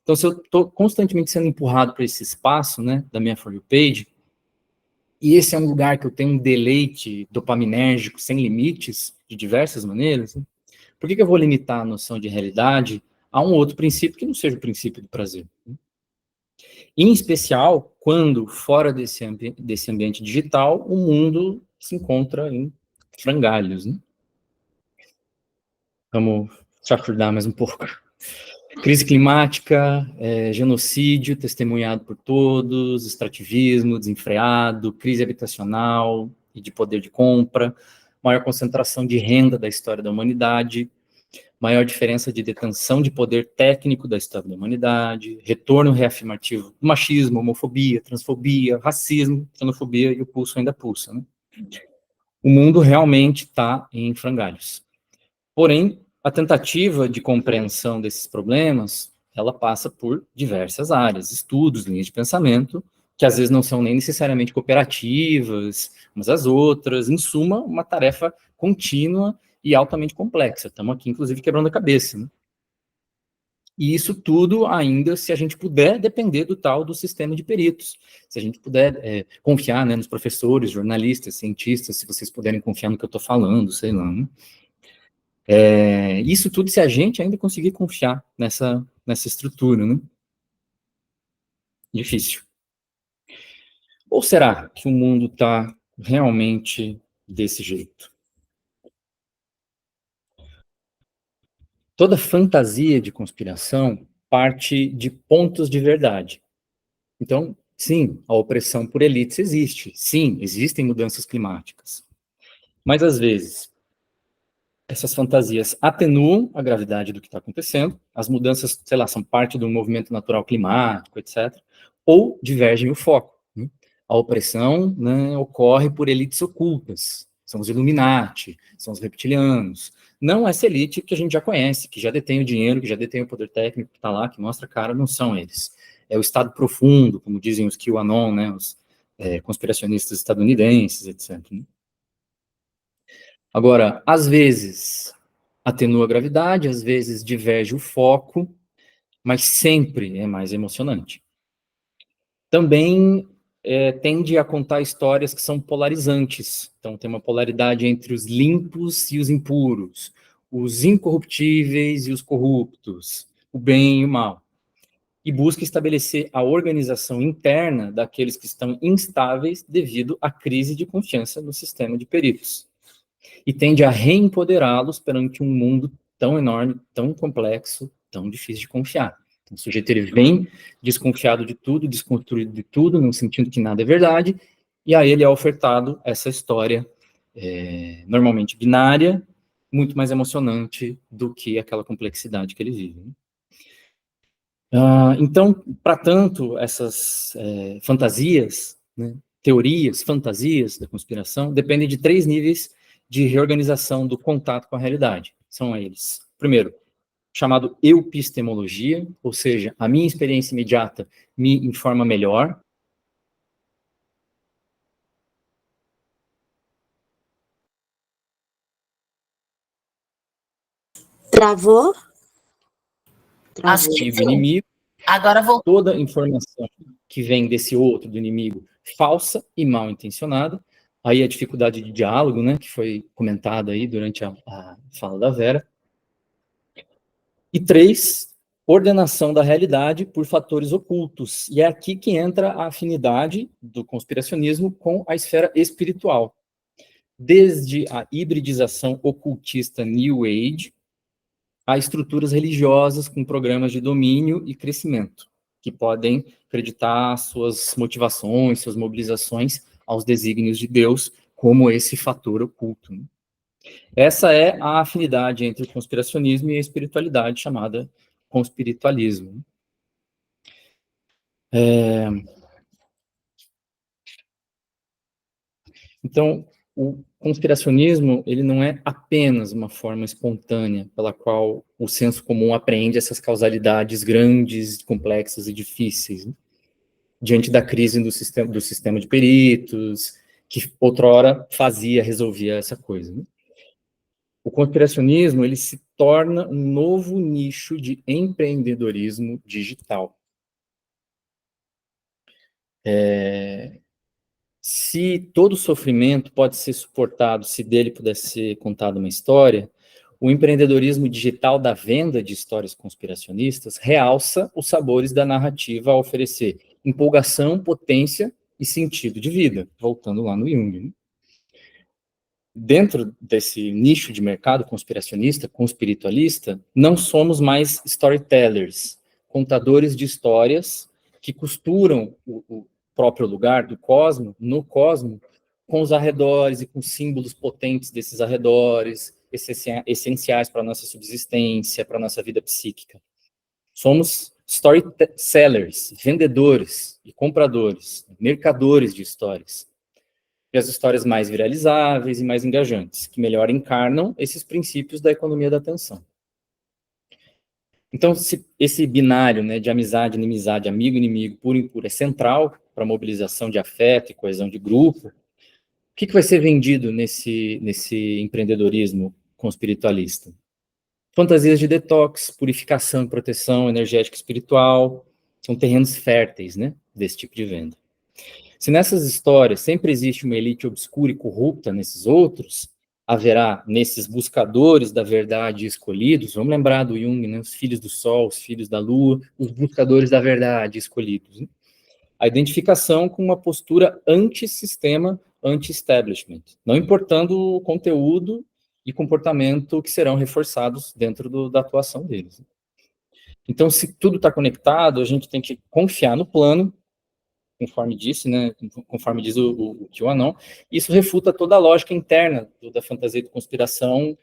[SPEAKER 2] Então, se eu estou constantemente sendo empurrado para esse espaço, né, da minha For You page, e esse é um lugar que eu tenho um deleite dopaminérgico sem limites, de diversas maneiras, né, por que eu vou limitar a noção de realidade a um outro princípio que não seja o princípio do prazer? Em especial, quando, fora desse ambiente digital, o mundo se encontra em frangalhos, né? Vamos chafurdar mais um pouco. Crise climática, genocídio testemunhado por todos, extrativismo desenfreado, crise habitacional e de poder de compra, maior concentração de renda da história da humanidade, maior diferença de detenção de poder técnico da história da humanidade, retorno reafirmativo do machismo, homofobia, transfobia, racismo, xenofobia e o pulso ainda pulsa, né? O mundo realmente está em frangalhos. Porém, a tentativa de compreensão desses problemas, ela passa por diversas áreas, estudos, linhas de pensamento, que às vezes não são nem necessariamente cooperativas, umas às outras, em suma, uma tarefa contínua e altamente complexa. Estamos aqui, inclusive, quebrando a cabeça, né? E isso tudo ainda, se a gente puder depender do tal do sistema de peritos. Se a gente puder confiar, né, nos professores, jornalistas, cientistas, se vocês puderem confiar no que eu estou falando, sei lá, né? Isso tudo se a gente ainda conseguir confiar nessa estrutura, né? Difícil. Ou será que o mundo está realmente desse jeito? Toda fantasia de conspiração parte de pontos de verdade. Então, sim, a opressão por elites existe. Sim, existem mudanças climáticas. Mas, às vezes, essas fantasias atenuam a gravidade do que está acontecendo, as mudanças, sei lá, são parte do movimento natural climático, etc., ou divergem o foco. Né? A opressão, né, ocorre por elites ocultas, são os Illuminati, são os reptilianos, não essa elite que a gente já conhece, que já detém o dinheiro, que já detém o poder técnico, que está lá, que mostra a cara, não são eles. É o Estado profundo, como dizem os QAnon, né, os conspiracionistas estadunidenses, etc., né? Agora, às vezes atenua a gravidade, às vezes diverge o foco, mas sempre é mais emocionante. Também tende a contar histórias que são polarizantes. Então, tem uma polaridade entre os limpos e os impuros, os incorruptíveis e os corruptos, o bem e o mal. E busca estabelecer a organização interna daqueles que estão instáveis devido à crise de confiança no sistema de peritos. E tende a reempoderá-los perante um mundo tão enorme, tão complexo, tão difícil de confiar. Então, o sujeito ele vem desconfiado de tudo, desconstruído de tudo, não sentindo que nada é verdade, e a ele é ofertado essa história normalmente binária, muito mais emocionante do que aquela complexidade que ele vive. Então, para tanto, essas fantasias, né, teorias, fantasias da conspiração, dependem de 3 níveis de reorganização do contato com a realidade. São eles, primeiro, chamado epistemologia, ou seja, a minha experiência imediata me informa melhor.
[SPEAKER 7] Travou?
[SPEAKER 8] Acho que
[SPEAKER 2] Inimigo,
[SPEAKER 8] sim.
[SPEAKER 2] inimigo,
[SPEAKER 8] Agora voltou.
[SPEAKER 2] toda informação que vem desse outro, do inimigo, falsa e mal intencionada. Aí a dificuldade de diálogo, né, que foi comentada aí durante a fala da Vera. E 3, ordenação da realidade por fatores ocultos. E é aqui que entra a afinidade do conspiracionismo com a esfera espiritual. Desde a hibridização ocultista New Age, a estruturas religiosas com programas de domínio e crescimento, que podem acreditar suas motivações, suas mobilizações aos desígnios de Deus, como esse fator oculto. Essa é a afinidade entre o conspiracionismo e a espiritualidade, chamada conspiritualismo. Então, o conspiracionismo, ele não é apenas uma forma espontânea pela qual o senso comum apreende essas causalidades grandes, complexas e difíceis, né? Diante da crise do sistema de peritos, que outrora resolvia essa coisa, né? O conspiracionismo, ele se torna um novo nicho de empreendedorismo digital. Se todo sofrimento pode ser suportado, se dele pudesse ser contada uma história, o empreendedorismo digital da venda de histórias conspiracionistas realça os sabores da narrativa a oferecer empolgação, potência e sentido de vida, voltando lá no Jung, né? Dentro desse nicho de mercado conspiracionista, conspiritualista, não somos mais storytellers, contadores de histórias que costuram o próprio lugar do cosmo, no cosmo, com os arredores e com símbolos potentes desses arredores, essenciais para a nossa subsistência, para a nossa vida psíquica. Somos storytellers, vendedores e compradores, mercadores de histórias. E as histórias mais viralizáveis e mais engajantes, que melhor encarnam esses princípios da economia da atenção. Então, se esse binário, né, de amizade, inimizade, amigo, inimigo, puro e impuro, é central para a mobilização de afeto e coesão de grupo, o que vai ser vendido nesse empreendedorismo conspiritualista? Fantasias de detox, purificação e proteção energética e espiritual, são terrenos férteis, né, desse tipo de venda. Se nessas histórias sempre existe uma elite obscura e corrupta nesses outros, haverá nesses buscadores da verdade escolhidos, vamos lembrar do Jung, né, os filhos do sol, os filhos da lua, os buscadores da verdade escolhidos, né? A identificação com uma postura anti-sistema, anti-establishment, não importando o conteúdo e comportamento que serão reforçados dentro da atuação deles. Então, se tudo está conectado, a gente tem que confiar no plano, conforme disse, né, conforme diz o QAnon, isso refuta toda a lógica interna da fantasia e da conspiração,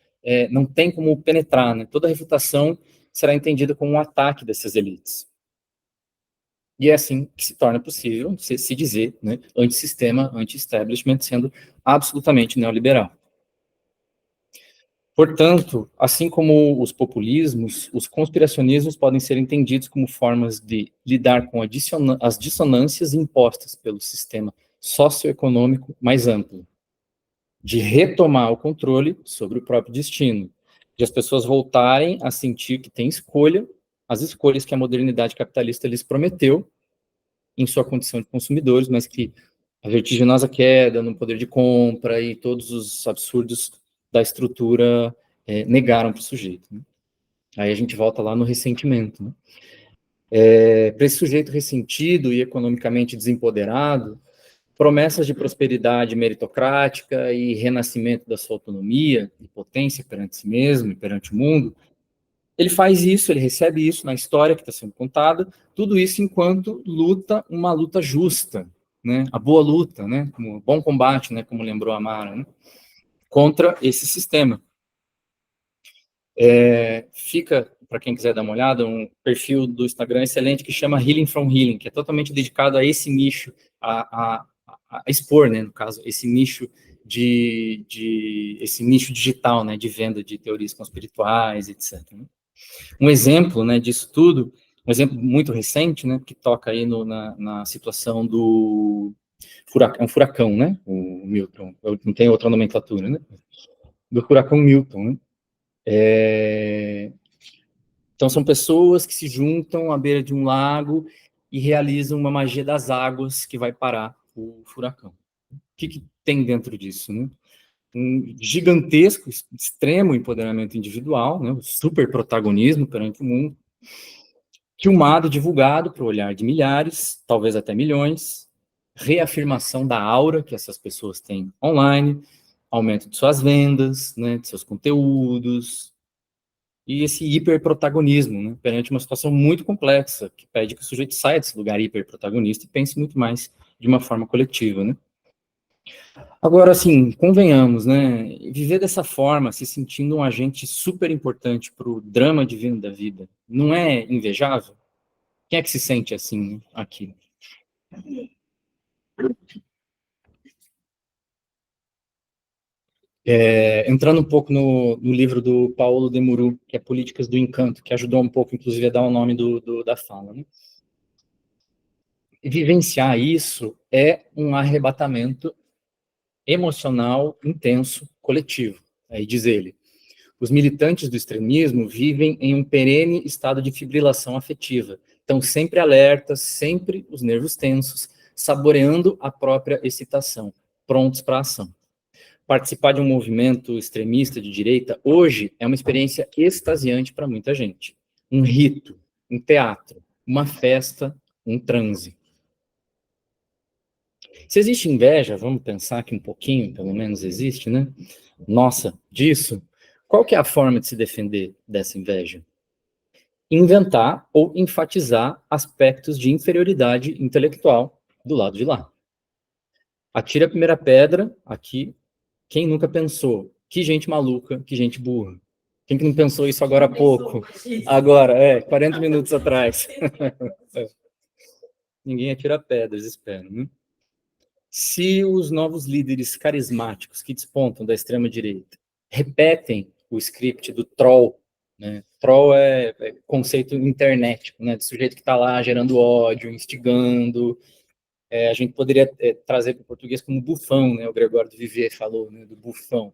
[SPEAKER 2] não tem como penetrar, né, toda refutação será entendida como um ataque dessas elites. E é assim que se torna possível se dizer, né, antissistema, anti-establishment, sendo absolutamente neoliberal. Portanto, assim como os populismos, os conspiracionismos podem ser entendidos como formas de lidar com as dissonâncias impostas pelo sistema socioeconômico mais amplo, de retomar o controle sobre o próprio destino, de as pessoas voltarem a sentir que têm escolha, as escolhas que a modernidade capitalista lhes prometeu em sua condição de consumidores, mas que a vertiginosa queda no poder de compra e todos os absurdos da estrutura negaram para o sujeito, né? Aí a gente volta lá no ressentimento, né? Para esse sujeito ressentido e economicamente desempoderado, promessas de prosperidade meritocrática e renascimento da sua autonomia e potência perante si mesmo e perante o mundo, ele faz isso, ele recebe isso na história que está sendo contada, tudo isso enquanto luta uma luta justa, né? A boa luta, né? Como bom combate, né? Como lembrou a Mara, né? Contra esse sistema. Fica, para quem quiser dar uma olhada, um perfil do Instagram excelente que chama Healing from Healing, que é totalmente dedicado a esse nicho, a expor, né, no caso, esse nicho esse nicho digital, né, de venda de teorias conspirituais, etc. Né? Um exemplo, né, disso tudo, um exemplo muito recente, né, que toca aí na situação do furacão, né, o Milton, não tem outra nomenclatura, né, do furacão Milton, né? Então, são pessoas que se juntam à beira de um lago e realizam uma magia das águas que vai parar o furacão. O que tem dentro disso, né? Um gigantesco, extremo empoderamento individual, né? O super protagonismo perante o mundo, filmado, divulgado para o olhar de milhares, talvez até milhões, reafirmação da aura que essas pessoas têm online, aumento de suas vendas, né, de seus conteúdos, e esse hiperprotagonismo, né, perante uma situação muito complexa, que pede que o sujeito saia desse lugar hiperprotagonista e pense muito mais de uma forma coletiva, né. Agora, assim, convenhamos, né, viver dessa forma, se sentindo um agente super importante para o drama divino da vida, não é invejável? Quem é que se sente assim, né, aqui? Entrando um pouco no livro do Paulo Demuru, que é Políticas do Encanto, que ajudou um pouco, inclusive, a dar o nome da fala, né? Vivenciar isso é um arrebatamento emocional intenso, coletivo. Aí diz ele, os militantes do extremismo vivem em um perene estado de fibrilação afetiva, estão sempre alertas, sempre os nervos tensos, saboreando a própria excitação, prontos para a ação. Participar de um movimento extremista de direita hoje é uma experiência extasiante para muita gente. Um rito, um teatro, uma festa, um transe. Se existe inveja, vamos pensar que um pouquinho, pelo menos existe, né? Nossa, disso. Qual que é a forma de se defender dessa inveja? Inventar ou enfatizar aspectos de inferioridade intelectual do lado de lá. Atira a primeira pedra, aqui. Quem nunca pensou? Que gente maluca, que gente burra. Quem que não pensou isso agora há pouco? Agora, 40 minutos atrás. Ninguém atira pedras, espero, né? Se os novos líderes carismáticos que despontam da extrema-direita repetem o script do troll, né? Troll é conceito internetico, né? Do sujeito que está lá gerando ódio, instigando. A gente poderia trazer para o português como bufão, né? O Gregório do Vivier falou, né? Do bufão.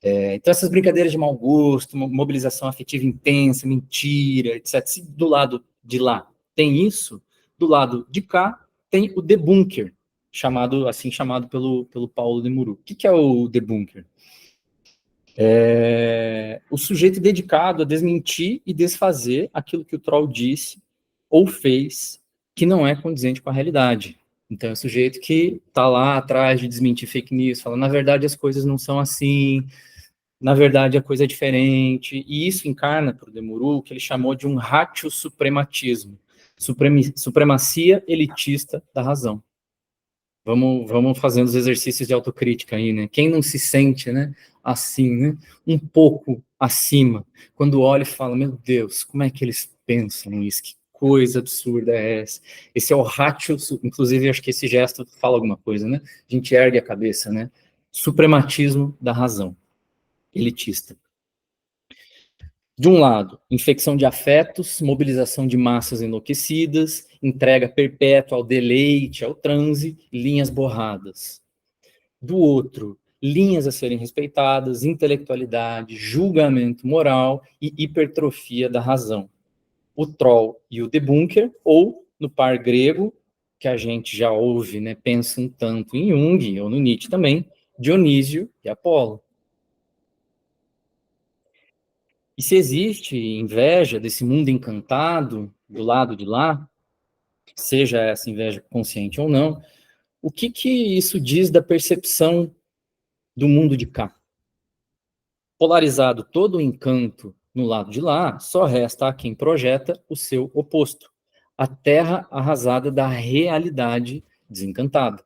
[SPEAKER 2] Então, essas brincadeiras de mau gosto, mobilização afetiva intensa, mentira, etc. Se do lado de lá tem isso, do lado de cá tem o debunker, chamado pelo Paulo Demuru. O que é o debunker? O sujeito dedicado a desmentir e desfazer aquilo que o troll disse ou fez que não é condizente com a realidade. Então, é o sujeito que está lá atrás de desmentir fake news, fala, na verdade, as coisas não são assim, na verdade, a coisa é diferente, e isso encarna para o Demuru o que ele chamou de um ratio suprematismo, supremacia elitista da razão. Vamos fazendo os exercícios de autocrítica aí, né? Quem não se sente, né, assim, né, um pouco acima, quando olha e fala, meu Deus, como é que eles pensam isso? Que coisa absurda é essa? Esse é o ratio, inclusive, acho que esse gesto fala alguma coisa, né? A gente ergue a cabeça, né? Suprematismo da razão, elitista. De um lado, infecção de afetos, mobilização de massas enlouquecidas, entrega perpétua ao deleite, ao transe, linhas borradas. Do outro, linhas a serem respeitadas, intelectualidade, julgamento moral e hipertrofia da razão. O troll e o debunker, ou, no par grego, que a gente já ouve, né, pensa um tanto em Jung, ou no Nietzsche também, Dionísio e Apolo. E se existe inveja desse mundo encantado do lado de lá, seja essa inveja consciente ou não, o que isso diz da percepção do mundo de cá? Polarizado todo o encanto no lado de lá, só resta a quem projeta o seu oposto, a terra arrasada da realidade desencantada.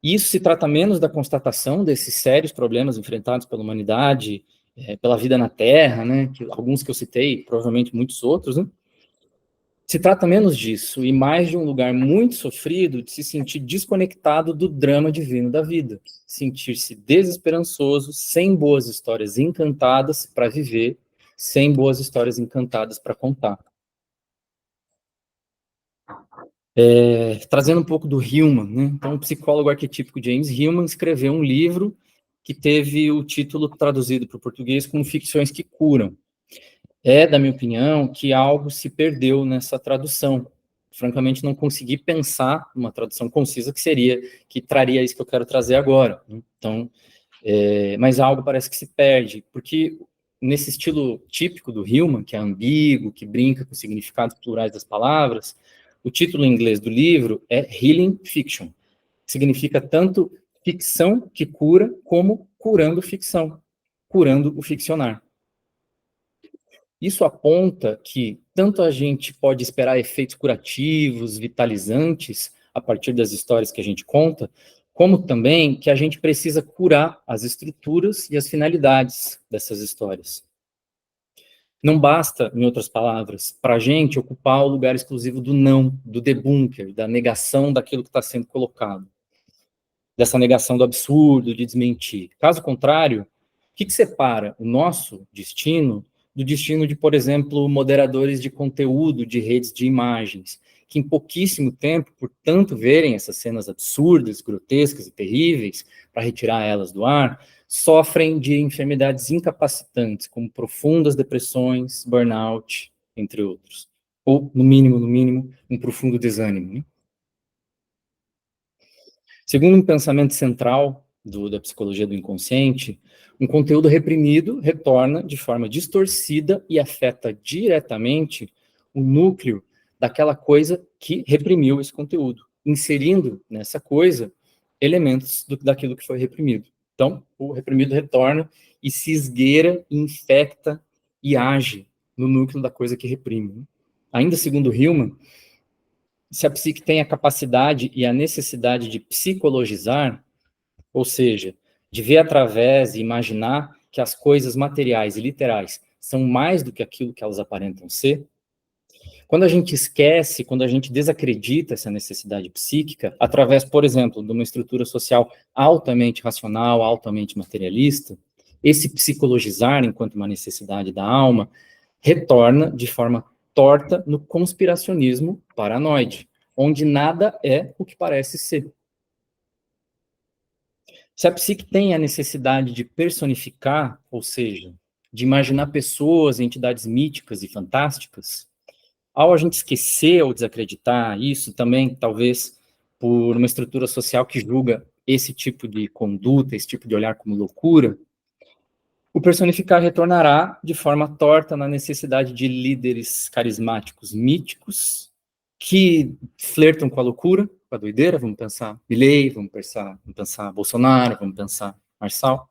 [SPEAKER 2] Isso se trata menos da constatação desses sérios problemas enfrentados pela humanidade, pela vida na Terra, né, alguns que eu citei, provavelmente muitos outros, né? Se trata menos disso e mais de um lugar muito sofrido de se sentir desconectado do drama divino da vida, sentir-se desesperançoso, sem boas histórias encantadas para viver, sem boas histórias encantadas para contar. Trazendo um pouco do Hillman, né? Então, o psicólogo arquetípico James Hillman escreveu um livro que teve o título traduzido para o português como Ficções que Curam. É, da minha opinião, que algo se perdeu nessa tradução. Francamente, não consegui pensar uma tradução concisa que traria isso que eu quero trazer agora. Então, mas algo parece que se perde, porque nesse estilo típico do Hillman, que é ambíguo, que brinca com significados plurais das palavras, o título em inglês do livro é Healing Fiction. Significa tanto ficção que cura, como curando ficção, curando o ficcionar. Isso aponta que tanto a gente pode esperar efeitos curativos, vitalizantes, a partir das histórias que a gente conta, como também que a gente precisa curar as estruturas e as finalidades dessas histórias. Não basta, em outras palavras, para a gente ocupar o lugar exclusivo do não, do debunker, da negação daquilo que está sendo colocado, dessa negação do absurdo, de desmentir. Caso contrário, o que separa o nosso destino do destino de, por exemplo, moderadores de conteúdo de redes de imagens, que em pouquíssimo tempo, por tanto verem essas cenas absurdas, grotescas e terríveis, para retirar elas do ar, sofrem de enfermidades incapacitantes, como profundas depressões, burnout, entre outros. Ou, no mínimo, um profundo desânimo, né? Segundo um pensamento central da psicologia do inconsciente, um conteúdo reprimido retorna de forma distorcida e afeta diretamente o núcleo daquela coisa que reprimiu esse conteúdo, inserindo nessa coisa elementos daquilo que foi reprimido. Então, o reprimido retorna e se esgueira, infecta e age no núcleo da coisa que reprime. Ainda segundo Hillman, se a psique tem a capacidade e a necessidade de psicologizar, ou seja, de ver através e imaginar que as coisas materiais e literais são mais do que aquilo que elas aparentam ser, quando a gente esquece, quando a gente desacredita essa necessidade psíquica, através, por exemplo, de uma estrutura social altamente racional, altamente materialista, esse psicologizar enquanto uma necessidade da alma retorna de forma torta no conspiracionismo paranoide, onde nada é o que parece ser. Se a psique tem a necessidade de personificar, ou seja, de imaginar pessoas, entidades míticas e fantásticas, ao a gente esquecer ou desacreditar isso, também, talvez, por uma estrutura social que julga esse tipo de conduta, esse tipo de olhar como loucura, o personificar retornará de forma torta na necessidade de líderes carismáticos míticos que flertam com a loucura, com a doideira, vamos pensar Milei, vamos pensar Bolsonaro, vamos pensar Marçal,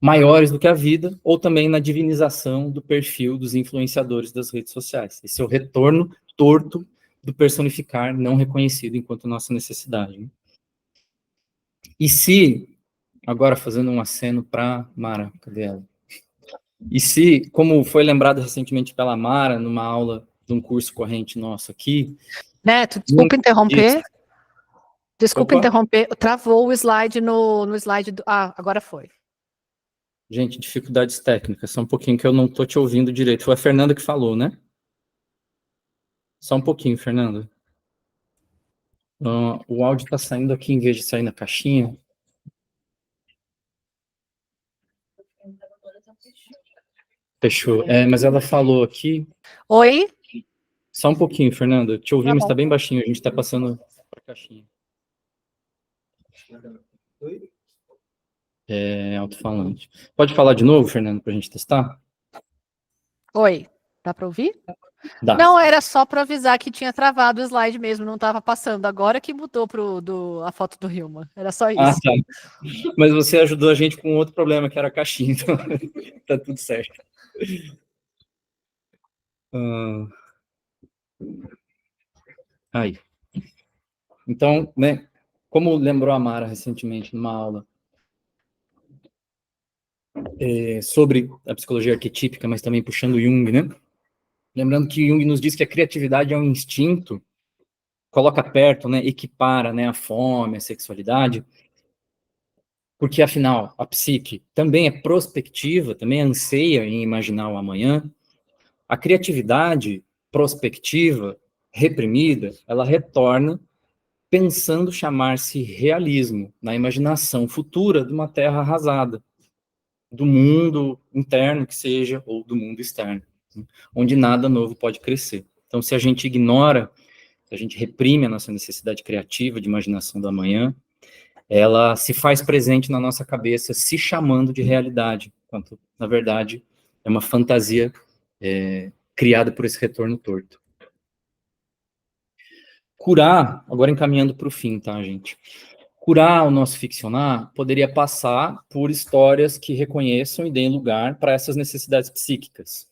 [SPEAKER 2] maiores do que a vida, ou também na divinização do perfil dos influenciadores das redes sociais. Esse é o retorno torto do personificar não reconhecido enquanto nossa necessidade. Né? E se, agora fazendo um aceno para Mara, cadê ela? E se, como foi lembrado recentemente pela Mara, numa aula de um curso corrente nosso aqui...
[SPEAKER 7] Neto, desculpa interromper. Desculpa
[SPEAKER 2] Opa.
[SPEAKER 7] interromper, travou o slide no slide do... Ah, agora foi.
[SPEAKER 2] Gente, dificuldades técnicas, só um pouquinho que eu não estou te ouvindo direito. Foi a Fernanda que falou, né? Só um pouquinho, Fernanda. O áudio está saindo aqui em vez de sair na caixinha. Fechou. Mas ela falou aqui...
[SPEAKER 7] Oi?
[SPEAKER 2] Só um pouquinho, Fernanda. Te ouvimos,
[SPEAKER 7] Tá
[SPEAKER 2] está bem baixinho. A gente está passando para a caixinha. Alto-falante. Pode falar de novo, Fernanda, para a gente testar?
[SPEAKER 7] Oi, dá para ouvir?
[SPEAKER 2] Dá.
[SPEAKER 7] Não, era só para avisar que tinha travado o slide mesmo, não estava passando. Agora que mudou a foto do Hillman. Era só isso.
[SPEAKER 2] Ah, tá. Mas você ajudou a gente com outro problema, que era a caixinha, então tá tudo certo. Aí. Então, né, como lembrou a Mara recentemente numa aula sobre a psicologia arquetípica, mas também puxando Jung, né? Lembrando que Jung nos diz que a criatividade é um instinto, coloca perto, né, equipara, né, a fome, a sexualidade, porque, afinal, a psique também é prospectiva, também anseia em imaginar o amanhã. A criatividade prospectiva, reprimida, ela retorna pensando chamar-se realismo, na imaginação futura de uma terra arrasada, do mundo interno que seja, ou do mundo externo, onde nada novo pode crescer. Então, se a gente ignora, se a gente reprime a nossa necessidade criativa de imaginação do amanhã, ela se faz presente na nossa cabeça, se chamando de realidade, enquanto, na verdade, é uma fantasia criada por esse retorno torto. Curar, agora encaminhando para o fim, tá, gente? Curar o nosso ficcionar poderia passar por histórias que reconheçam e deem lugar para essas necessidades psíquicas,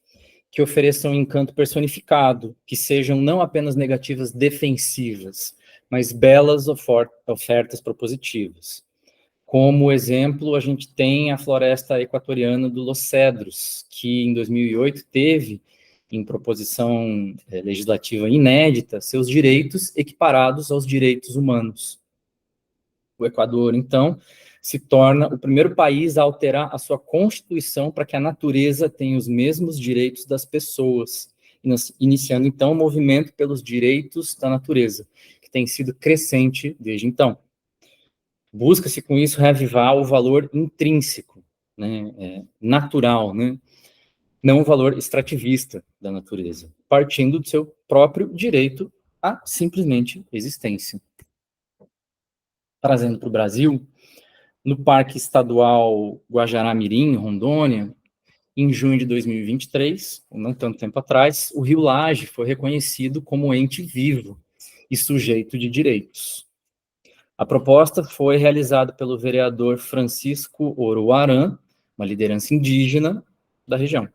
[SPEAKER 2] que ofereçam um encanto personificado, que sejam não apenas negativas defensivas, mas belas ofertas propositivas. Como exemplo, a gente tem a floresta equatoriana do Los Cedros, que em 2008 teve, em proposição legislativa inédita, seus direitos equiparados aos direitos humanos. O Equador, então, se torna o primeiro país a alterar a sua constituição para que a natureza tenha os mesmos direitos das pessoas, iniciando, então, o movimento pelos direitos da natureza, que tem sido crescente desde então. Busca-se, com isso, reavivar o valor intrínseco, né, natural, né, não o valor extrativista da natureza, partindo do seu próprio direito à simplesmente existência. Trazendo para o Brasil, no Parque Estadual Guajará-Mirim, Rondônia, em junho de 2023, não tanto tempo atrás, o Rio Laje foi reconhecido como ente vivo e sujeito de direitos. A proposta foi realizada pelo vereador Francisco Oroaran, uma liderança indígena da região.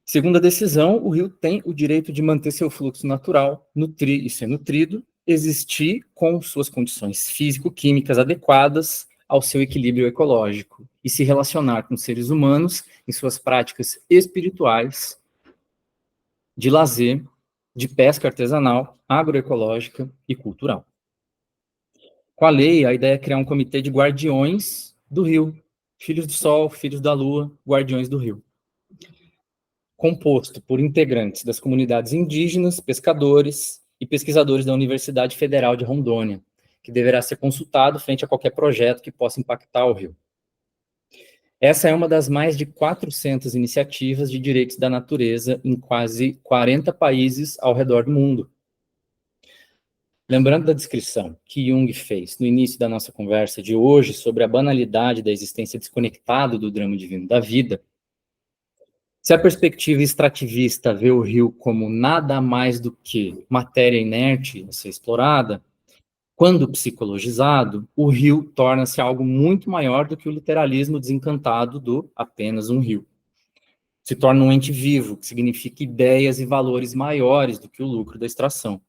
[SPEAKER 2] Segundo a decisão, o rio tem o direito de manter seu fluxo natural, nutrir e ser nutrido, existir com suas condições físico-químicas adequadas ao seu equilíbrio ecológico e se relacionar com seres humanos em suas práticas espirituais, de lazer, de pesca artesanal, agroecológica e cultural. Com a lei, a ideia é criar um comitê de guardiões do rio, filhos do sol, filhos da lua, guardiões do rio, composto por integrantes das comunidades indígenas, pescadores e pesquisadores da Universidade Federal de Rondônia, que deverá ser consultado frente a qualquer projeto que possa impactar o rio. Essa é uma das mais de 400 iniciativas de direitos da natureza em quase 40 países ao redor do mundo. Lembrando da descrição que Jung fez no início da nossa conversa de hoje sobre a banalidade da existência desconectada do drama divino da vida, se a perspectiva extrativista vê o rio como nada mais do que matéria inerte a ser explorada, quando psicologizado, o rio torna-se algo muito maior do que o literalismo desencantado do apenas um rio. Se torna um ente vivo, que significa ideias e valores maiores do que o lucro da extração,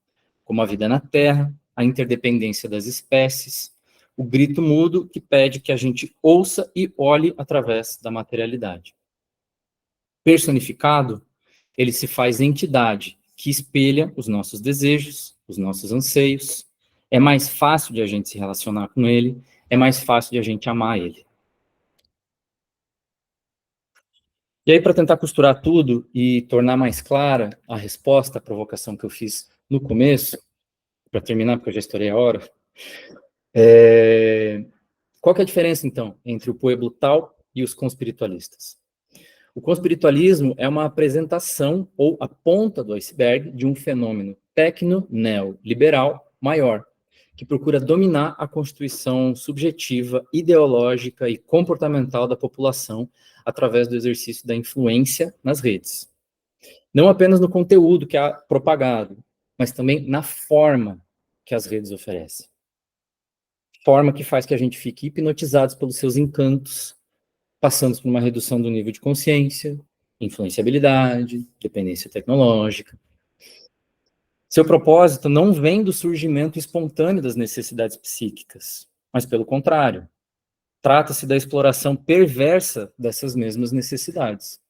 [SPEAKER 2] como a vida na terra, a interdependência das espécies, o grito mudo que pede que a gente ouça e olhe através da materialidade. Personificado, ele se faz entidade que espelha os nossos desejos, os nossos anseios. É mais fácil de a gente se relacionar com ele, é mais fácil de a gente amar ele. E aí, para tentar costurar tudo e tornar mais clara a resposta à provocação que eu fiz no começo, para terminar, porque eu já estourei a hora, qual que é a diferença, então, entre o pueblo tal e os conspiritualistas? O conspiritualismo é uma apresentação ou a ponta do iceberg de um fenômeno tecno-neoliberal maior, que procura dominar a constituição subjetiva, ideológica e comportamental da população através do exercício da influência nas redes. Não apenas no conteúdo que é propagado, mas também na forma que as redes oferecem. Forma que faz que a gente fique hipnotizados pelos seus encantos, passando por uma redução do nível de consciência, influenciabilidade, dependência tecnológica. Seu propósito não vem do surgimento espontâneo das necessidades psíquicas, mas pelo contrário, trata-se da exploração perversa dessas mesmas necessidades.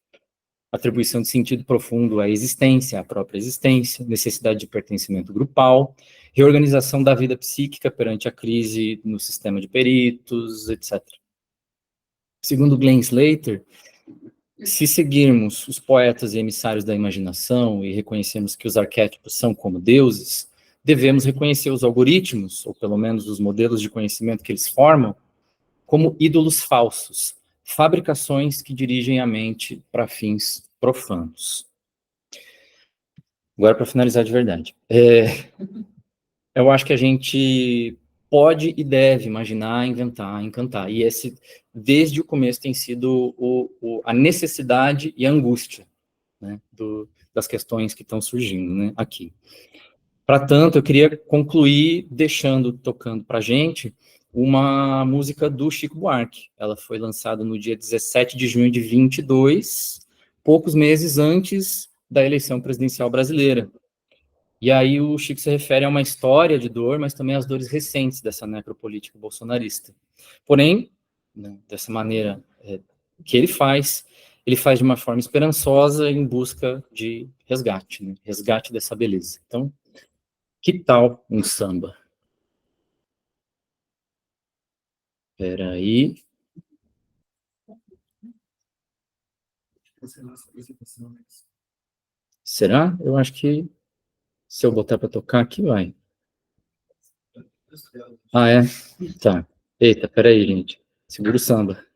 [SPEAKER 2] Atribuição de sentido profundo à existência, à própria existência, necessidade de pertencimento grupal, reorganização da vida psíquica perante a crise no sistema de peritos, etc. Segundo Glenn Slater, se seguirmos os poetas e emissários da imaginação e reconhecermos que os arquétipos são como deuses, devemos reconhecer os algoritmos, ou pelo menos os modelos de conhecimento que eles formam, como ídolos falsos, fabricações que dirigem a mente para fins profanos. Agora, para finalizar de verdade. Eu acho que a gente pode e deve imaginar, inventar, encantar. E esse, desde o começo, tem sido a necessidade e a angústia, né, das questões que estão surgindo, né, aqui. Para tanto, eu queria concluir tocando para a gente, uma música do Chico Buarque. Ela foi lançada no dia 17 de junho de 22, poucos meses antes da eleição presidencial brasileira. E aí o Chico se refere a uma história de dor, mas também às dores recentes dessa necropolítica bolsonarista. Porém, né, dessa maneira que ele faz de uma forma esperançosa em busca de resgate, né, resgate dessa beleza. Então, que tal um samba? Espera aí. Será? Eu acho que se eu botar para tocar aqui, vai. Ah, é? Tá. Eita, peraí, gente. Segura o samba.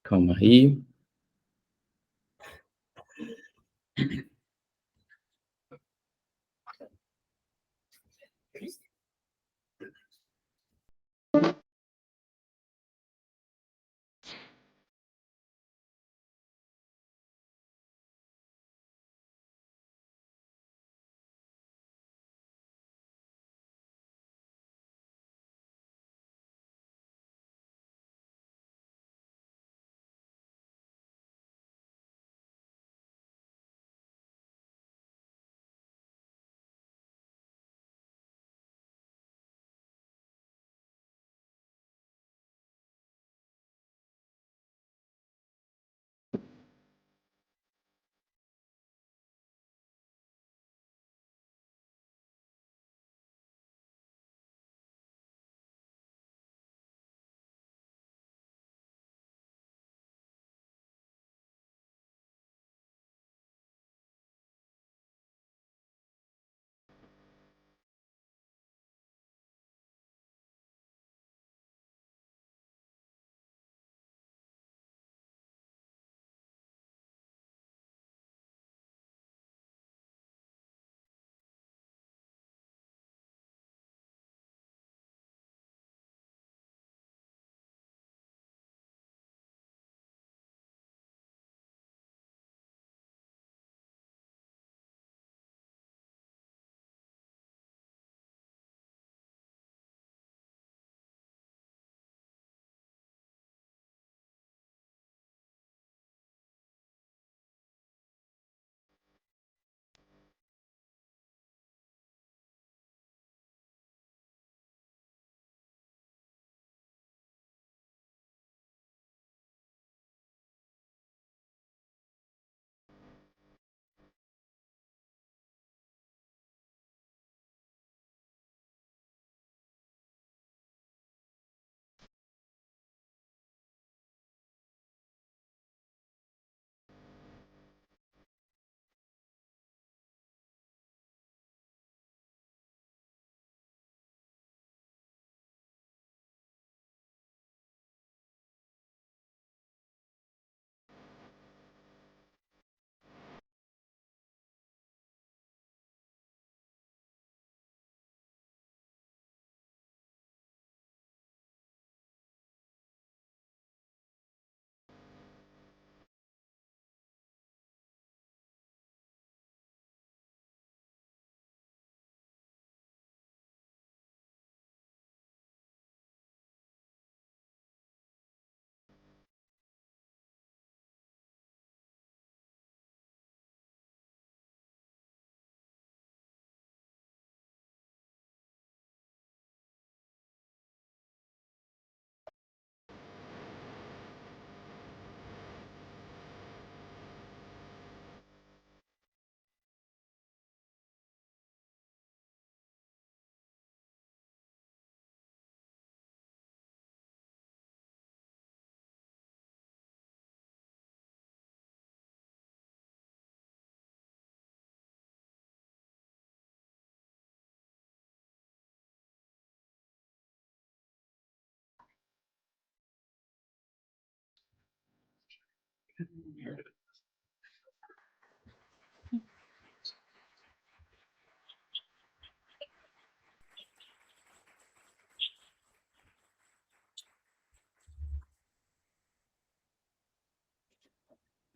[SPEAKER 2] Calma aí.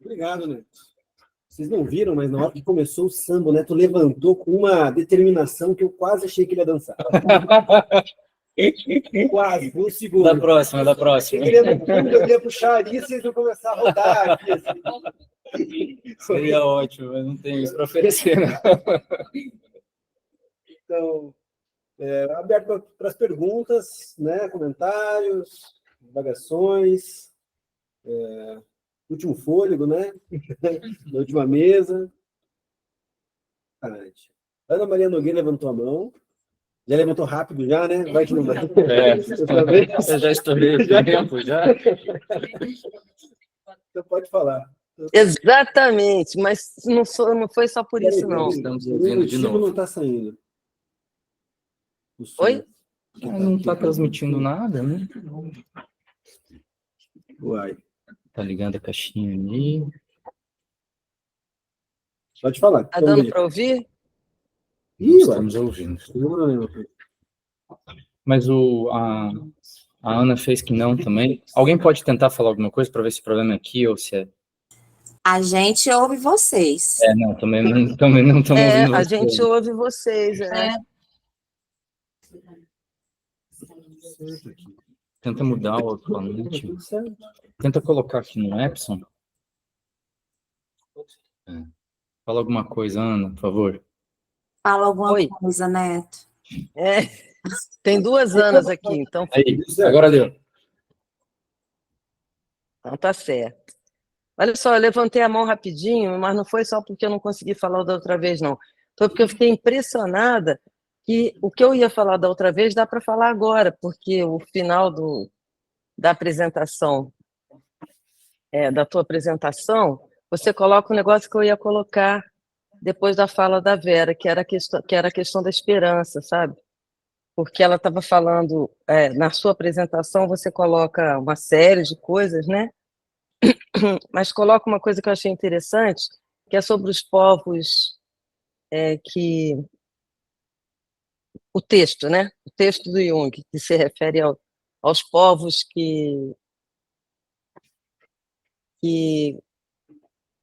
[SPEAKER 1] Obrigado, Neto. Vocês não viram, mas na hora que começou o samba, o Neto levantou com uma determinação que eu quase achei que ele ia dançar. Quase, por um segundo.
[SPEAKER 2] Da próxima, da próxima.
[SPEAKER 1] Eu queria puxar ali, vocês vão começar a rodar aqui. Assim.
[SPEAKER 2] Seria ótimo, mas não tenho isso para oferecer, né?
[SPEAKER 1] Então, aberto para as perguntas, né? Comentários, divagações, último fôlego, né? Na última mesa. Ana Maria Nogueira levantou a mão. Já levantou rápido, já, né? Vai que não vai.
[SPEAKER 2] Eu já estourei o tempo, já.
[SPEAKER 1] Então pode falar.
[SPEAKER 9] Exatamente, mas não foi só por isso, não.
[SPEAKER 2] Estamos
[SPEAKER 1] O
[SPEAKER 2] ouvindo de
[SPEAKER 1] motivo
[SPEAKER 2] novo.
[SPEAKER 1] não está saindo.
[SPEAKER 9] Oi?
[SPEAKER 2] Não está transmitindo nada, né?
[SPEAKER 1] Uai.
[SPEAKER 2] Tá ligando a caixinha ali.
[SPEAKER 1] Pode falar.
[SPEAKER 9] Tá dando para ouvir?
[SPEAKER 2] Não estamos ouvindo.
[SPEAKER 1] Não problema.
[SPEAKER 2] Mas a Ana fez que não também. Alguém pode tentar falar alguma coisa para ver se o problema é aqui ou se é...
[SPEAKER 8] A gente ouve vocês.
[SPEAKER 2] Não, também não estamos ouvindo
[SPEAKER 9] A
[SPEAKER 2] vocês.
[SPEAKER 9] gente ouve vocês, né?
[SPEAKER 2] Tenta mudar o alto-falante. Tenta colocar aqui no Epson. Fala alguma coisa, Ana, por favor.
[SPEAKER 8] Fala alguma
[SPEAKER 9] Oi.
[SPEAKER 8] coisa, Neto.
[SPEAKER 9] Tem 2 Anas aqui, então
[SPEAKER 2] Aí, agora deu.
[SPEAKER 9] tá certo. Olha só, eu levantei a mão rapidinho, mas não foi só porque eu não consegui falar da outra vez, não. Foi porque eu fiquei impressionada que o que eu ia falar da outra vez dá para falar agora, porque o final da apresentação, da tua apresentação, você coloca o negócio que eu ia colocar depois da fala da Vera, que era a questão da esperança, sabe? Porque ela estava falando, na sua apresentação, você coloca uma série de coisas, né? Mas coloca uma coisa que eu achei interessante, que é sobre os povos que... O texto, né? O texto do Jung, que se refere aos povos que,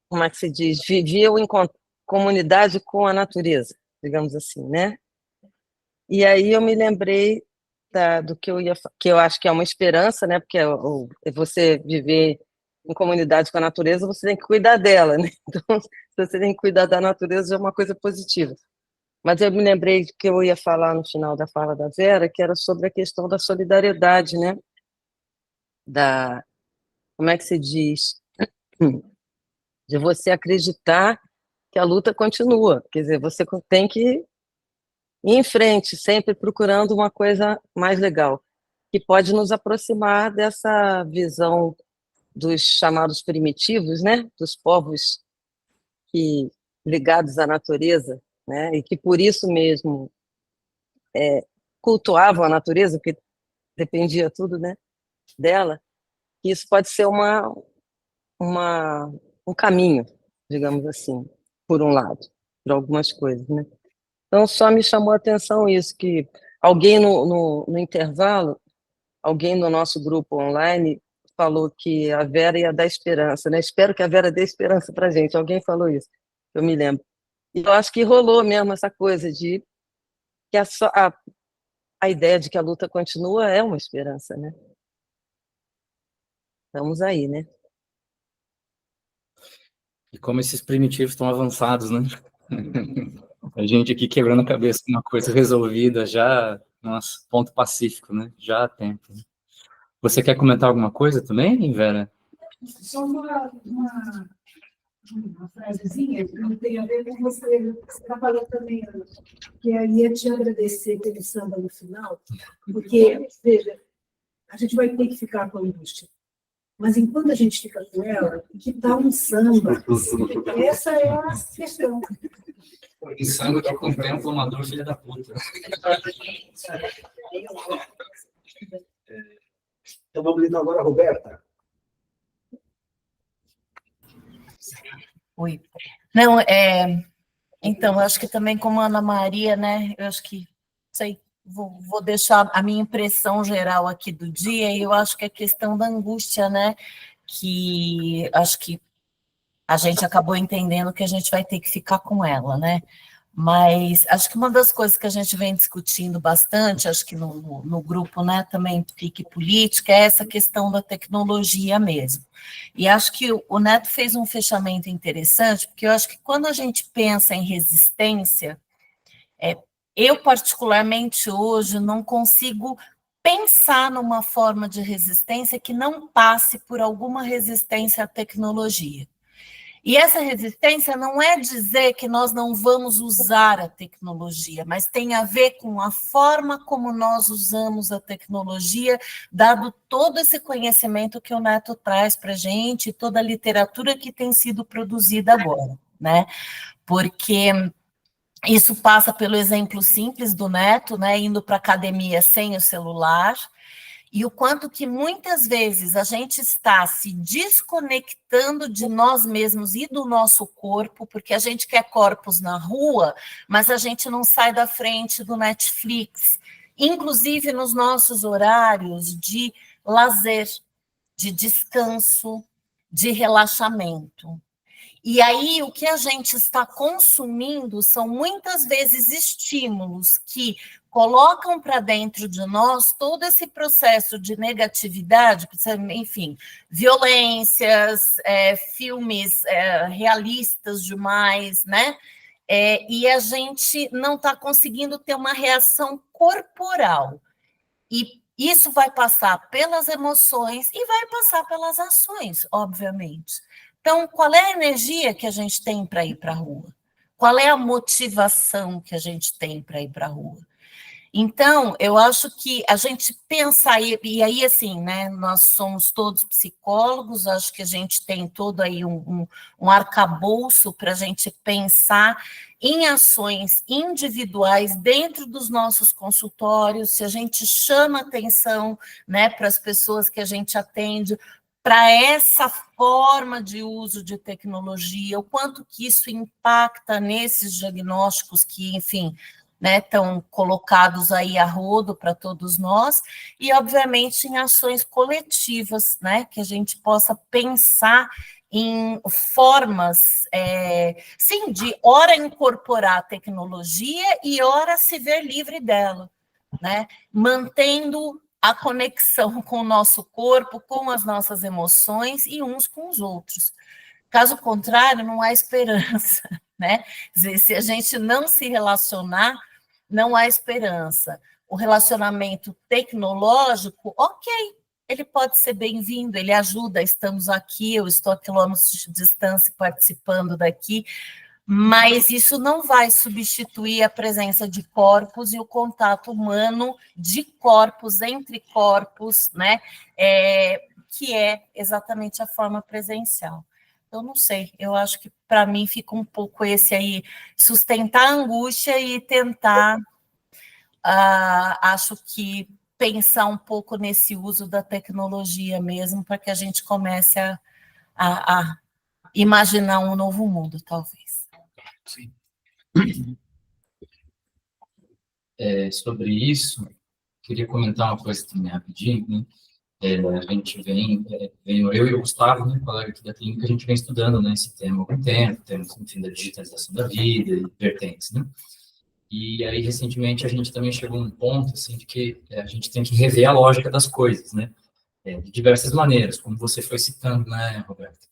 [SPEAKER 9] como é que se diz, viviam em comunidade com a natureza, digamos assim, né? E aí eu me lembrei do que eu acho que é uma esperança, né? Porque você viver em comunidade com a natureza, você tem que cuidar dela, né? Então, se você tem que cuidar da natureza, já é uma coisa positiva. Mas eu me lembrei que eu ia falar no final da fala da Vera, que era sobre a questão da solidariedade, né? Como é que se diz? De você acreditar que a luta continua. Quer dizer, você tem que ir em frente, sempre procurando uma coisa mais legal, que pode nos aproximar dessa visão dos chamados primitivos, né? Dos povos ligados à natureza, né? E que por isso mesmo cultuavam a natureza, porque dependia tudo, né, dela. E isso pode ser um caminho, digamos assim, por um lado, para algumas coisas, né? Então só me chamou a atenção isso, que alguém no intervalo, alguém no nosso grupo online falou que a Vera ia dar esperança, né? Espero que a Vera dê esperança para a gente. Alguém falou isso, eu me lembro. E eu acho que rolou mesmo essa coisa de que a ideia de que a luta continua é uma esperança, né? Estamos aí, né?
[SPEAKER 2] E como esses primitivos estão avançados, né? A gente aqui quebrando a cabeça com uma coisa resolvida já, nossa, ponto pacífico, né? Já há tempo. Você quer comentar alguma coisa também, Vera?
[SPEAKER 4] Só uma frasezinha que não tem a ver com você está falando também, Ana, que aí ia te agradecer pelo samba no final, porque, veja, a gente vai ter que ficar com a indústria, mas enquanto a gente fica com ela, que tal um samba? Essa é a questão.
[SPEAKER 2] Em samba que contempla uma dor filha da puta.
[SPEAKER 1] Então vamos então agora, Roberta.
[SPEAKER 10] Oi. Não, então, eu acho que também como a Ana Maria, né, eu acho que, sei, vou deixar a minha impressão geral aqui do dia, e eu acho que a questão da angústia, né, que acho que a gente acabou entendendo que a gente vai ter que ficar com ela, né, mas acho que uma das coisas que a gente vem discutindo bastante, acho que no grupo, né, também Fique Política, é essa questão da tecnologia mesmo. E acho que o Neto fez um fechamento interessante, porque eu acho que quando a gente pensa em resistência, eu particularmente hoje não consigo pensar numa forma de resistência que não passe por alguma resistência à tecnologia. E essa resistência não é dizer que nós não vamos usar a tecnologia, mas tem a ver com a forma como nós usamos a tecnologia, dado todo esse conhecimento que o Neto traz para a gente, toda a literatura que tem sido produzida agora, né? Porque isso passa pelo exemplo simples do Neto, né? Indo para a academia sem o celular, e o quanto que muitas vezes a gente está se desconectando de nós mesmos e do nosso corpo, porque a gente quer corpos na rua, mas a gente não sai da frente do Netflix, inclusive nos nossos horários de lazer, de descanso, de relaxamento. E aí, o que a gente está consumindo são muitas vezes estímulos que colocam para dentro de nós todo esse processo de negatividade, enfim, violências, filmes realistas demais, né? E a gente não está conseguindo ter uma reação corporal. E isso vai passar pelas emoções e vai passar pelas ações, obviamente. Então, qual é a energia que a gente tem para ir para a rua? Qual é a motivação que a gente tem para ir para a rua? Então, eu acho que a gente pensa, e aí, assim, né, nós somos todos psicólogos, acho que a gente tem todo aí um arcabouço para a gente pensar em ações individuais dentro dos nossos consultórios, se a gente chama atenção, né, para as pessoas que a gente atende, para essa forma de uso de tecnologia, o quanto que isso impacta nesses diagnósticos que, enfim, né, estão colocados aí a rodo para todos nós, e, obviamente, em ações coletivas, né, que a gente possa pensar em formas, sim, de ora incorporar a tecnologia e ora se ver livre dela, né, mantendo a conexão com o nosso corpo, com as nossas emoções e uns com os outros. Caso contrário, não há esperança, né? Se a gente não se relacionar, não há esperança. O relacionamento tecnológico, ok, ele pode ser bem-vindo, ele ajuda, estamos aqui, eu estou a quilômetros de distância participando daqui, mas isso não vai substituir a presença de corpos e o contato humano de corpos, entre corpos, né, que é exatamente a forma presencial. Eu não sei, eu acho que para mim fica um pouco esse aí, sustentar a angústia e tentar, acho que pensar um pouco nesse uso da tecnologia mesmo, para que a gente comece a imaginar um novo mundo, talvez.
[SPEAKER 2] Sim. Sobre isso, queria comentar uma coisa também rapidinho, né? A gente vem, eu e o Gustavo, né, colega aqui da clínica, a gente vem estudando, né, esse tema há algum tempo, temos, enfim, da digitalização da vida e vertentes, né? E aí, recentemente, a gente também chegou a um ponto, assim, de que a gente tem que rever a lógica das coisas, né? De diversas maneiras, como você foi citando, né, Roberto?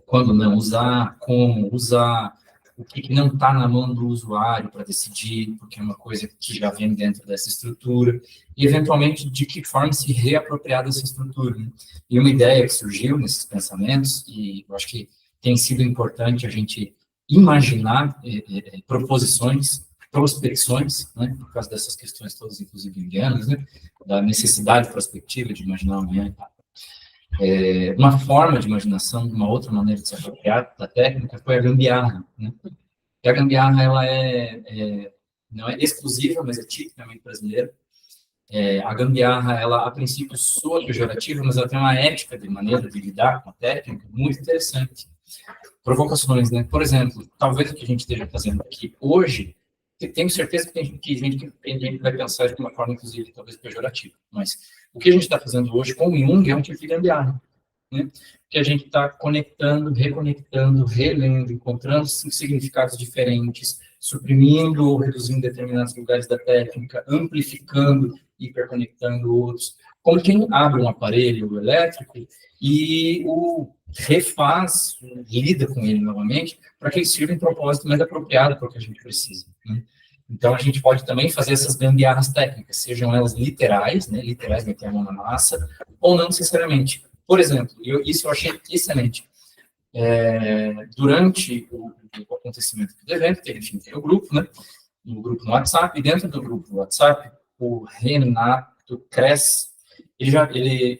[SPEAKER 2] Quando não usar, como usar, o que não está na mão do usuário para decidir, porque é uma coisa que já vem dentro dessa estrutura, e, eventualmente, de que forma se reapropriar dessa estrutura, né? E uma ideia que surgiu nesses pensamentos, e eu acho que tem sido importante a gente imaginar proposições, prospecções, né, por causa dessas questões todas, inclusive indianas, né, da necessidade prospectiva de imaginar amanhã. Uma forma de imaginação, uma outra maneira de se apropriar da técnica foi a gambiarra, né? E a gambiarra, ela não é exclusiva, mas é tipicamente brasileira. A gambiarra, ela, a princípio, soa pejorativa, mas ela tem uma ética de maneira de lidar com a técnica muito interessante. Provocações, né? Por exemplo, talvez o que a gente esteja fazendo aqui hoje, tenho certeza que tem gente que vai pensar de uma forma, inclusive, talvez pejorativa, mas o que a gente está fazendo hoje com o Jung é um tipo de gambiarra, né? Que a gente está conectando, reconectando, relendo, encontrando significados diferentes, suprimindo ou reduzindo determinados lugares da técnica, amplificando, hiperconectando outros, como quem abre um aparelho elétrico e o refaz, lida com ele novamente, para que ele sirva em propósito mais apropriado para o que a gente precisa, né? Então, a gente pode também fazer essas gambiarras técnicas, sejam elas literais, né, literais, meter a mão na massa, ou não necessariamente. Por exemplo, isso eu achei excelente. Durante o acontecimento do evento, tem o grupo, né, um grupo no WhatsApp, e dentro do grupo do WhatsApp, o Renato Kress, ele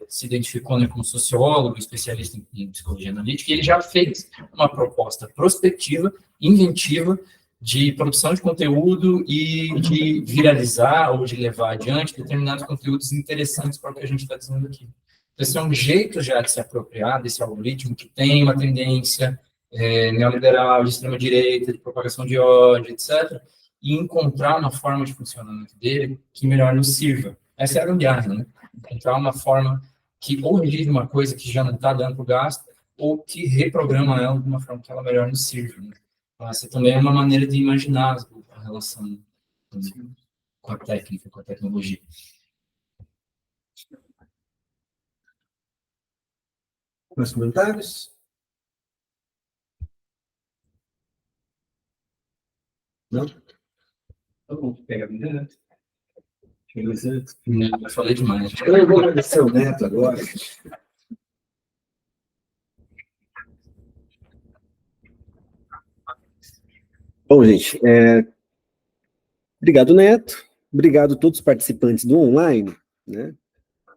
[SPEAKER 2] se identificou, né, como sociólogo, especialista em psicologia analítica, e ele já fez uma proposta prospectiva, inventiva, de produção de conteúdo e de viralizar ou de levar adiante determinados conteúdos interessantes para o que a gente está dizendo aqui. Esse é um jeito já de se apropriar desse algoritmo que tem uma tendência neoliberal, de extrema-direita, de propagação de ódio, etc., e encontrar uma forma de funcionamento dele que melhor nos sirva. Essa é a gambiarra, né? Encontrar uma forma que ou revive uma coisa que já não está dando para o gasto, ou que reprograma ela de uma forma que ela melhor nos sirva, né? Essa também é uma maneira de imaginar a relação com a técnica, com a tecnologia.
[SPEAKER 1] Mais comentários? Não? Tá bom, pega a minha.
[SPEAKER 2] Eu falei demais.
[SPEAKER 1] Eu vou agradecer o Neto agora. Bom, gente, obrigado, Neto. Obrigado a todos os participantes do online, né?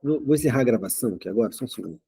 [SPEAKER 1] Vou encerrar a gravação aqui agora, só um segundo.